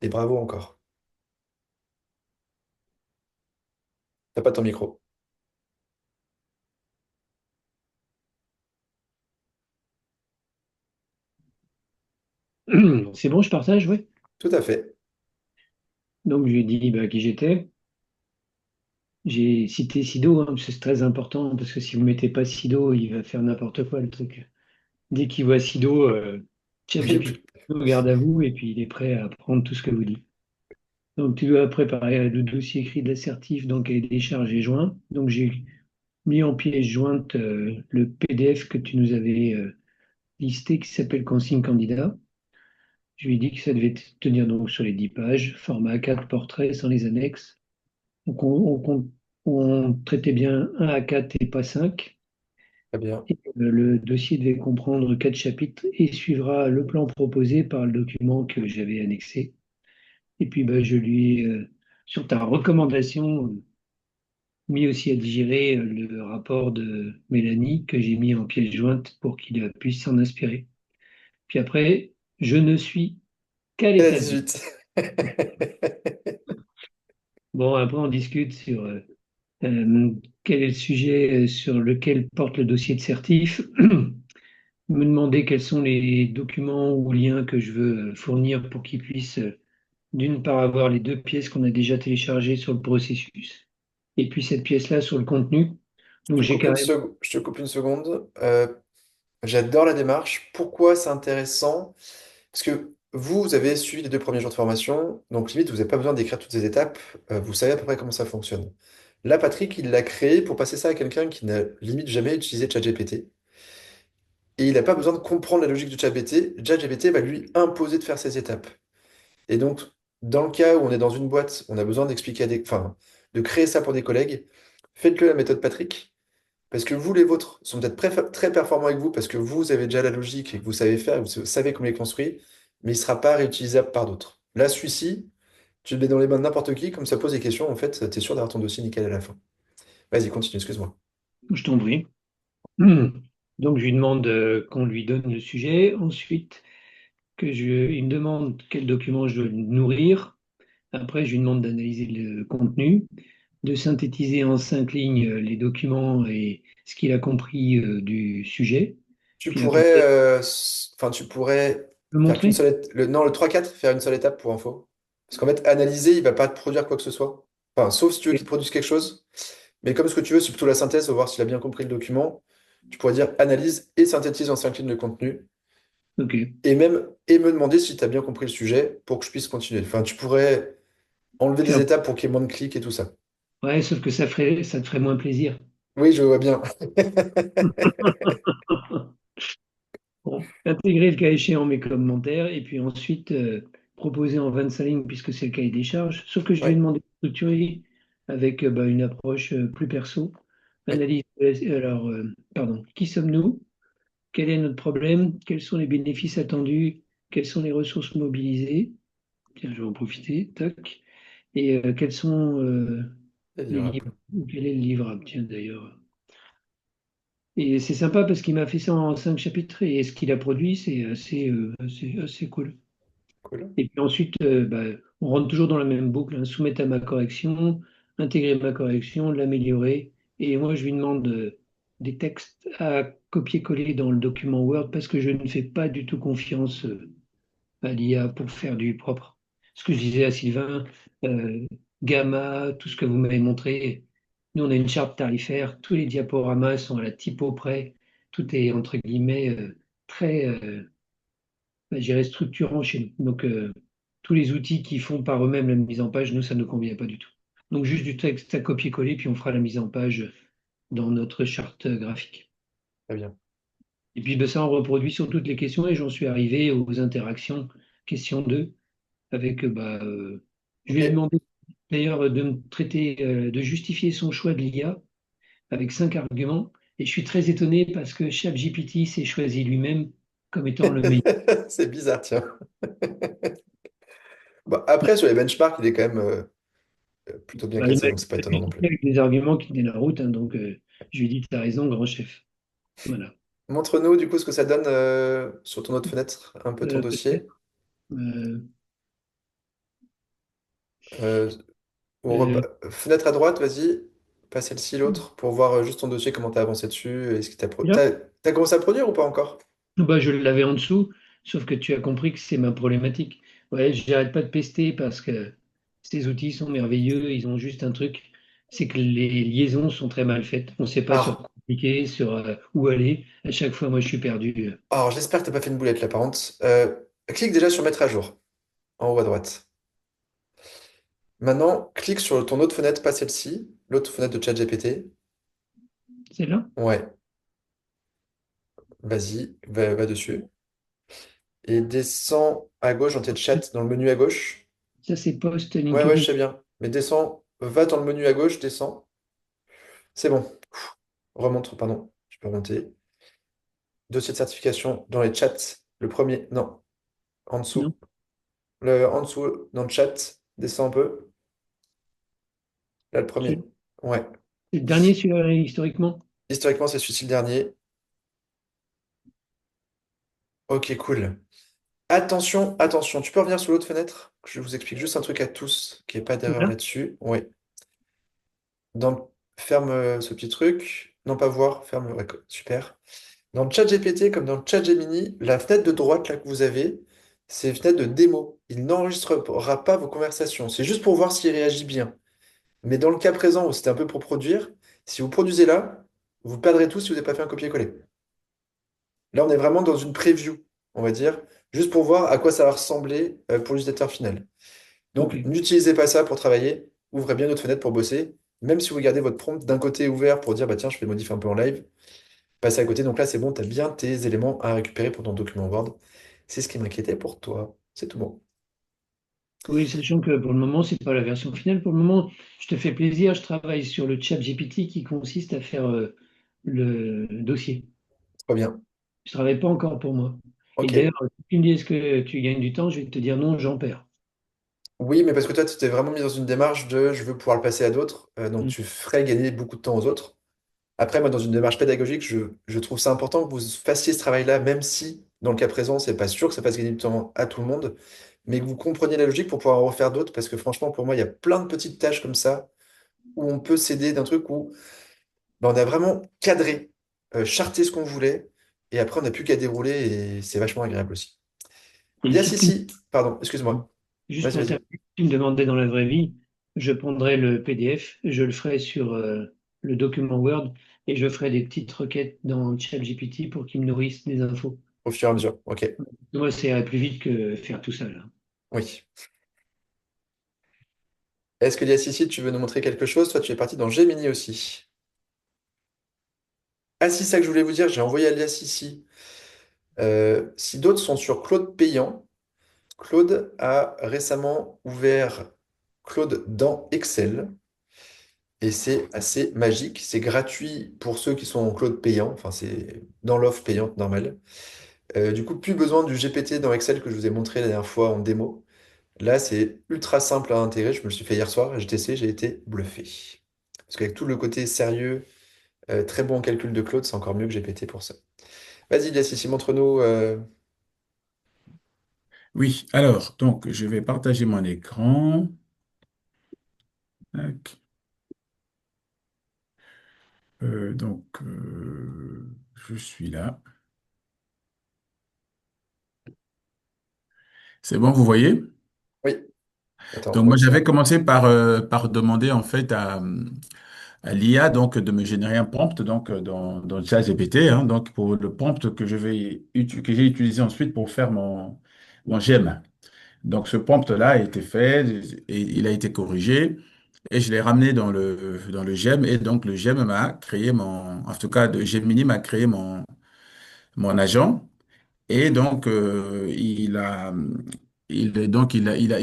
Et bravo encore. T'as pas ton micro. C'est bon, je partage, oui. Tout à fait. Donc, je lui ai dit bah, qui j'étais. J'ai cité Sido, hein, parce que c'est très important, parce que si vous ne mettez pas Sido, il va faire n'importe quoi, le truc. Dès qu'il voit Sido, ChatGPT vous garde à vous, et puis il est prêt à prendre tout ce que vous dites. Donc, tu dois préparer le dossier écrit de l'assertif, donc et des charges et joints. Donc, j'ai mis en pièce jointe le PDF que tu nous avais listé, qui s'appelle Consigne candidat. Je lui ai dit que ça devait tenir donc sur les 10 pages, format A4 portrait sans les annexes. Donc, on traitait bien un à 4 et pas 5. Très bien. Et, le dossier devait comprendre 4 chapitres et suivra le plan proposé par le document que j'avais annexé. Et puis, bah, je lui ai, sur ta recommandation, mis aussi à digérer le rapport de Mélanie que j'ai mis en pièce jointe pour qu'il puisse s'en inspirer. Puis après, je ne suis qu'à Et la l'étape 2. 18. Bon, après, on discute sur quel est le sujet sur lequel porte le dossier de certif. Me demander quels sont les documents ou liens que je veux fournir pour qu'ils puissent, d'une part, avoir les deux pièces qu'on a déjà téléchargées sur le processus, et puis cette pièce-là sur le contenu. Donc, j'ai carrément. Je te coupe une seconde. J'adore la démarche. Pourquoi c'est intéressant? Parce que vous avez suivi les 2 premiers jours de formation, donc limite, vous n'avez pas besoin d'écrire toutes ces étapes. Vous savez à peu près comment ça fonctionne. Là, Patrick, il l'a créé pour passer ça à quelqu'un qui n'a limite jamais utilisé ChatGPT. Et il n'a pas besoin de comprendre la logique de ChatGPT. ChatGPT va lui imposer de faire ces étapes. Et donc, dans le cas où on est dans une boîte, on a besoin d'expliquer enfin, de créer ça pour des collègues, faites-le la méthode Patrick. Parce que vous, les vôtres, sont peut-être très performants avec vous parce que vous avez déjà la logique et que vous savez faire, vous savez comment les construire, mais il ne sera pas réutilisable par d'autres. Là, celui-ci, tu le mets dans les mains de n'importe qui, comme ça pose des questions, en fait, tu es sûr d'avoir ton dossier nickel à la fin. Vas-y, continue, excuse-moi. Je t'en prie. Donc, je lui demande qu'on lui donne le sujet. Ensuite, il me demande quel document je dois nourrir. Après, je lui demande d'analyser le contenu, de synthétiser en 5 lignes les documents et ce qu'il a compris du sujet. Tu Puis après, pourrais, tu pourrais le faire qu'une montrer. seule non, le 3-4, faire une seule étape pour info. Parce qu'en fait, analyser, il va pas te produire quoi que ce soit. Enfin, sauf si tu veux qu'il te produise quelque chose. Mais comme ce que tu veux, c'est plutôt la synthèse, pour voir s'il a bien compris le document. Tu pourrais dire analyse et synthétise en 5 lignes de contenu. Ok. Et me demander si tu as bien compris le sujet pour que je puisse continuer. Enfin, tu pourrais enlever des Faire- étapes pour qu'il y ait moins de clics et tout ça. Ouais, sauf que ça te ferait moins plaisir. Oui, je vois bien. Bon, intégrer le cas échéant mes commentaires et puis ensuite proposer en 25 lignes puisque c'est le cahier des charges. Sauf que je lui ai Ouais, demandé de structurer avec bah, une approche plus perso. ouais, Analyse, alors, pardon, qui sommes-nous? Quel est notre problème? Quels sont les bénéfices attendus? Quelles sont les ressources mobilisées? Tiens, je vais en profiter. Tac. Et quels sont c'est les livrable. livres? Quel est le livrable? Tiens, d'ailleurs. Et c'est sympa parce qu'il m'a fait ça en 5 chapitres et ce qu'il a produit, c'est assez cool. Cool. Et puis ensuite, bah, on rentre toujours dans la même boucle, hein, soumettre à ma correction, intégrer ma correction, l'améliorer. Et moi, je lui demande des textes à copier-coller dans le document Word parce que je ne fais pas du tout confiance à l'IA pour faire du propre. Ce que je disais à Sylvain, euh, Gamma, tout ce que vous m'avez montré, nous, on a une charte tarifaire, tous les diaporamas sont à la typo près, tout est entre guillemets très, bah, je dirais structurant chez nous. Donc, tous les outils qui font par eux-mêmes la mise en page, nous, ça ne nous convient pas du tout. Donc juste du texte à copier-coller, puis on fera la mise en page dans notre charte graphique. Très bien. Et puis ben, ça, on reproduit sur toutes les questions et j'en suis arrivé aux interactions, question 2, avec, je lui ai Ok. demandé d'ailleurs de me traiter, de justifier son choix de l'IA avec 5 arguments. Et je suis très étonné parce que ChatGPT s'est choisi lui-même comme étant le meilleur. C'est bizarre, tiens. Bon, après, sur les benchmarks, il est quand même plutôt bien Bah, il classé, m'a donc c'est pas étonnant non plus. expliqué avec des arguments qui tenaient la route, hein, donc je lui ai dit, tu as raison, grand chef. Voilà. Montre-nous du coup ce que ça donne sur ton autre fenêtre, un peu ton Peut-être. dossier. euh, Euh, euh, Fenêtre à droite, vas-y. Pas celle-ci, l'autre, pour voir juste ton dossier, comment t'as avancé dessus. Est-ce que là, t'as commencé à produire ou pas encore? bah, je l'avais en dessous, sauf que tu as compris que c'est ma problématique. Ouais, j'arrête pas de pester parce que ces outils sont merveilleux, ils ont juste un truc, c'est que les liaisons sont très mal faites. On ne sait pas sur Ah, quoi cliquer, sur où aller. À chaque fois, moi, je suis perdu. alors j'espère que t'as pas fait une boulette là, par contre. Clique déjà sur mettre à jour, en haut à droite. Maintenant, clique sur ton autre fenêtre, pas celle-ci, l'autre fenêtre de ChatGPT. C'est là? Ouais, vas-y, va dessus. Et descends à gauche dans tes chats, dans le menu à gauche. Ça, c'est post Ouais, je LinkedIn. sais bien. Mais descends, va dans le menu à gauche, descends. C'est bon. Remonte, pardon. Je peux remonter. Dossier de certification dans les chats. Le premier, non, en Non? dessous. En dessous, dans le chat. Descends un peu. Là, le C'est premier. Ouais. le dernier sur historiquement? Historiquement, c'est celui-ci le dernier. Ok, cool. Attention, attention. Tu peux revenir sur l'autre fenêtre? Je vous explique juste un truc à tous, qu'il n'y ait pas d'erreur Là? là-dessus. Ouais. Ferme ce petit truc. Non, pas voir. Ferme. Ouais, super. Dans le chat GPT, comme dans le chat Gemini, la fenêtre de droite là que vous avez, c'est une fenêtre de démo. Il n'enregistrera pas vos conversations. C'est juste pour voir s'il réagit bien. Mais dans le cas présent où c'était un peu pour produire, si vous produisez là, vous perdrez tout si vous n'avez pas fait un copier-coller. Là, on est vraiment dans une preview, on va dire, juste pour voir à quoi ça va ressembler pour l'utilisateur final. Ok. Donc, n'utilisez pas ça pour travailler. Ouvrez bien notre fenêtre pour bosser. Même si vous gardez votre prompt d'un côté ouvert pour dire, bah tiens, je vais modifier un peu en live, passez à côté. Donc là, c'est bon, tu as bien tes éléments à récupérer pour ton document Word. C'est ce qui m'inquiétait pour toi. C'est tout bon. Oui, sachant que pour le moment, c'est pas la version finale. Pour le moment, je te fais plaisir, je travaille sur le chat GPT qui consiste à faire le dossier. Trop bien. Je travaille pas encore pour moi. Et Ok. d'ailleurs, si tu me dis est-ce que tu gagnes du temps, je vais te dire non, j'en perds. Oui, mais parce que toi, tu t'es vraiment mis dans une démarche de je veux pouvoir le passer à d'autres. Donc, Mm. tu ferais gagner beaucoup de temps aux autres. Après, moi, dans une démarche pédagogique, je trouve ça important que vous fassiez ce travail-là, même si, dans le cas présent, c'est pas sûr que ça fasse gagner du temps à tout le monde, mais que vous compreniez la logique pour pouvoir en refaire d'autres, parce que franchement, pour moi, il y a plein de petites tâches comme ça, où on peut s'aider d'un truc où ben, on a vraiment cadré, charté ce qu'on voulait, et après, on n'a plus qu'à dérouler, et c'est vachement agréable aussi. Et Yes, si tu, ici, pardon, excuse-moi. juste Vas-y, pour vas-y. terminer, si tu me demandais dans la vraie vie, je prendrais le PDF, je le ferai sur le document Word et je ferai des petites requêtes dans ChatGPT pour qu'il me nourrisse des infos. Au fur et à mesure. Ok. Moi, ça irait plus vite que faire tout ça là. Oui. Est-ce que Yes, ici, tu veux nous montrer quelque chose? Toi, tu es parti dans Gemini aussi. Ah, si, ça que je voulais vous dire, j'ai envoyé Alias ici. Si d'autres sont sur Claude payant, Claude a récemment ouvert Claude dans Excel et c'est assez magique. C'est gratuit pour ceux qui sont en Claude payant, enfin c'est dans l'offre payante normale. Du coup, plus besoin du GPT dans Excel que je vous ai montré la dernière fois en démo. Là, c'est ultra simple à intégrer. Je me le suis fait hier soir, j'ai testé, j'ai été bluffé. Parce qu'avec tout le côté sérieux, très bon en calcul de Claude, c'est encore mieux que GPT pour ça. Vas-y, Lias, ici, montre-nous. Oui, alors, donc, je vais partager mon écran. Tac. Je suis là. C'est bon, vous voyez? Oui, attends, Donc, moi, hop. j'avais commencé par demander, en fait, à l'IA, donc, de me générer un prompt, donc, dans le chat GPT, hein, donc, pour le prompt que j'ai utilisé ensuite pour faire mon GEM. Donc, ce prompt-là a été fait et il a été corrigé et je l'ai ramené dans le GEM et donc le GEM m'a créé en tout cas, Gemini m'a créé mon agent. Et donc, il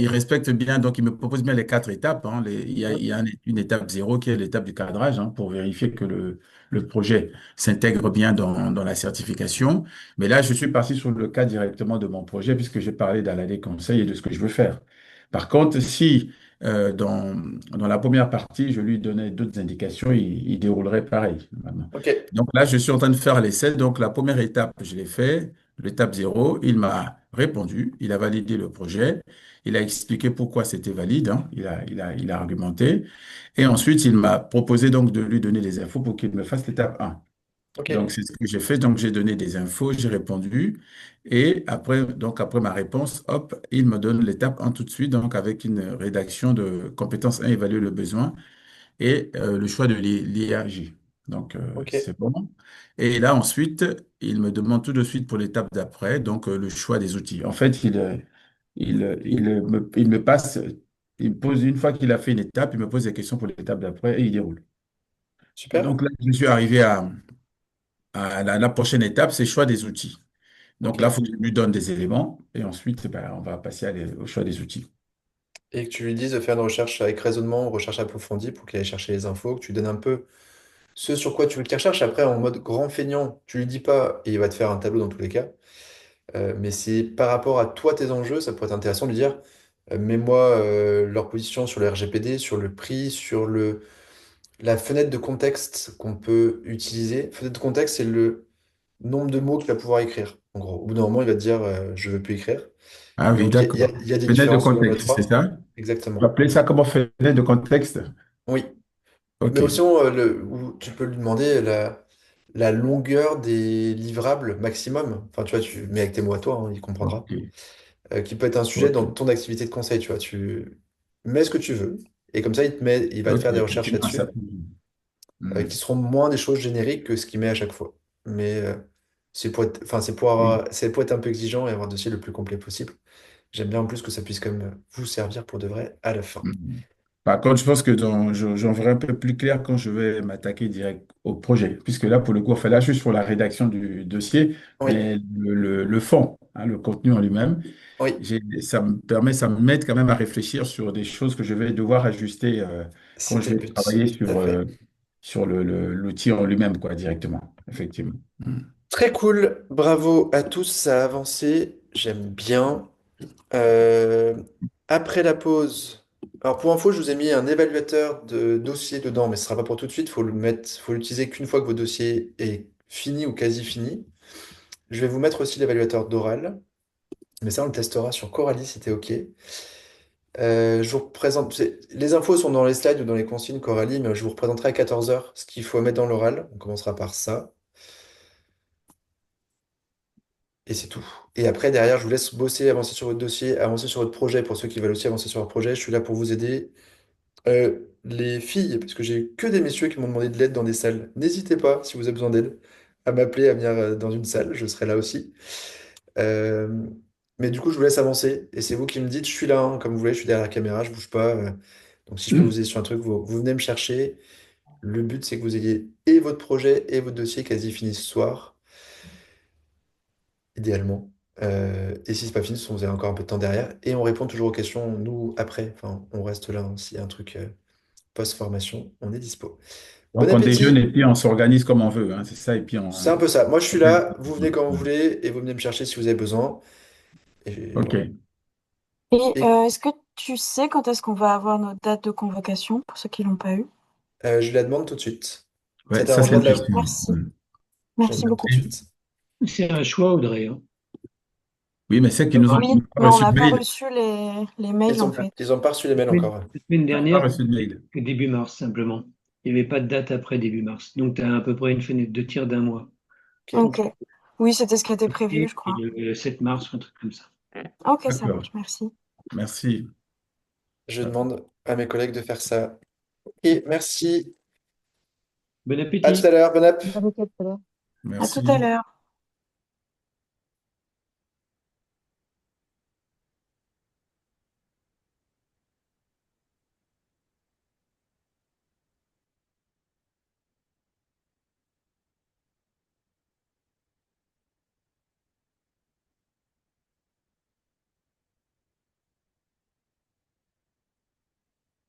respecte bien, donc il me propose bien les quatre étapes, hein. Il y a une étape zéro qui est l'étape du cadrage, hein, pour vérifier que le projet s'intègre bien dans la certification. Mais là, je suis parti sur le cas directement de mon projet puisque j'ai parlé d'Aladé Conseil et de ce que je veux faire. Par contre, si dans la première partie, je lui donnais d'autres indications, il déroulerait pareil, normalement. Ok, Donc là, je suis en train de faire l'essai. Donc la première étape, je l'ai fait. L'étape zéro, il m'a répondu, il a validé le projet, il a expliqué pourquoi c'était valide, hein, il a argumenté, et ensuite il m'a proposé donc de lui donner les infos pour qu'il me fasse l'étape un. ok, Donc c'est ce que j'ai fait, donc j'ai donné des infos, j'ai répondu, et après, donc après ma réponse, hop, il me donne l'étape un tout de suite, donc avec une rédaction de compétence 1, évaluer le besoin et le choix de l'IRJ. Donc, ok, c'est bon. Et là, ensuite, il me demande tout de suite pour l'étape d'après, donc le choix des outils. En fait, il me passe, il me pose, une fois qu'il a fait une étape, il me pose des questions pour l'étape d'après et il déroule. super. Donc là, je suis arrivé à la prochaine étape, c'est choix des outils. Donc là, il Ok. faut que je lui donne des éléments et ensuite, ben, on va passer au choix des outils. Et que tu lui dises de faire une recherche avec raisonnement, recherche approfondie pour qu'il aille chercher les infos, que tu donnes un peu ce sur quoi tu veux qu'il recherche. Après, en mode grand feignant, tu lui dis pas et il va te faire un tableau dans tous les cas. Mais c'est par rapport à toi, tes enjeux, ça pourrait être intéressant de lui dire, mets-moi leur position sur le RGPD, sur le prix, sur la fenêtre de contexte qu'on peut utiliser. Fenêtre de contexte, c'est le nombre de mots qu'il va pouvoir écrire. En gros, au bout d'un moment, il va te dire, je veux plus écrire. Ah oui, Donc, d'accord. il y a des Fenêtre de différences selon le contexte, c'est 3. ça? On va Exactement. appeler ça comment fenêtre de contexte? Oui. Mais OK. aussi, où tu peux lui demander la longueur des livrables maximum. Enfin, tu vois, tu mets avec tes mots à toi, hein, il comprendra. OK. Qui peut être un sujet dans OK. ton activité de conseil, tu vois. Tu mets ce que tu veux. Et comme ça, il va te Ok, faire des recherches effectivement, ça là-dessus, peut. Hmm. qui seront moins des choses génériques que ce qu'il met à chaque fois. Mais c'est pour être, enfin, Oui. c'est pour être un peu exigeant et avoir un dossier le plus complet possible. J'aime bien en plus que ça puisse quand même vous servir pour de vrai à la fin. Hmm. Par contre, je pense que j'en verrai un peu plus clair quand je vais m'attaquer direct au projet. Puisque là, pour le coup, enfin, là, juste pour la rédaction du dossier, Oui, mais le fond, hein, le contenu en lui-même, oui, ça me m'aide quand même à réfléchir sur des choses que je vais devoir ajuster quand c'était je le vais but. travailler Tout à fait. sur l'outil en lui-même, quoi, directement. Effectivement. Hmm. Très cool. Bravo à tous, ça a avancé. J'aime bien. Euh, Après la pause, alors pour info, je vous ai mis un évaluateur de dossier dedans, mais ce sera pas pour tout de suite. Faut l'utiliser qu'une fois que votre dossier est fini ou quasi fini. Je vais vous mettre aussi l'évaluateur d'oral, mais ça on le testera sur Coralie si t'es OK. Je vous représente, les infos sont dans les slides ou dans les consignes Coralie, mais je vous représenterai à 14 heures ce qu'il faut mettre dans l'oral. On commencera par ça. Et c'est tout. Et après, derrière, je vous laisse bosser, avancer sur votre dossier, avancer sur votre projet pour ceux qui veulent aussi avancer sur leur projet. Je suis là pour vous aider. Les filles, parce que j'ai eu que des messieurs qui m'ont demandé de l'aide dans des salles. N'hésitez pas, si vous avez besoin d'aide, à m'appeler, à venir dans une salle. Je serai là aussi. Euh, mais du coup, je vous laisse avancer. Et c'est vous qui me dites, je suis là, hein, comme vous voulez, je suis derrière la caméra, je bouge pas. Donc si je peux vous aider sur un truc, vous venez me chercher. Le but, c'est que vous ayez et votre projet et votre dossier quasi fini ce soir, idéalement. Et si c'est pas fini, vous avez encore un peu de temps derrière. Et on répond toujours aux questions, nous, après. Enfin, on reste là, hein, s'il y a un truc post-formation, on est dispo. Bon Donc, on déjeune appétit! et puis on s'organise comme on veut, hein, c'est ça. Et puis C'est un peu ça. Moi, je suis on fait- là, vous venez quand vous voulez et vous venez me chercher si vous avez besoin. Et OK. voilà. Et Et est-ce que tu sais quand est-ce qu'on va avoir nos dates de convocation pour ceux qui l'ont pas eu? je la demande tout de suite. Ça Ouais, ça, c'est t'arrangerait une de la... question. Merci. Hmm. Je la Merci demande tout beaucoup. de suite. C'est un choix, Audrey, hein. Oui, mais celles qui nous ont Oui, pas mais on reçu de n'a pas mail, reçu les mails en fait. Ils ont pas reçu les mails encore. La semaine on n'a pas dernière, reçu de c'était mail. que début mars, simplement. Il n'y avait pas de date après début mars. Donc, tu as à peu près une fenêtre de tir d'un mois. Ok. Ok. Oui, c'était ce qui était prévu, Et je crois. le 7 mars, un truc comme ça. Ok, ça D'accord. marche, merci. Merci. Je demande à mes collègues de faire ça. Et merci. Bon À tout appétit! à l'heure. Bon app. Avec elle tout à l'heure. À tout à Merci. l'heure.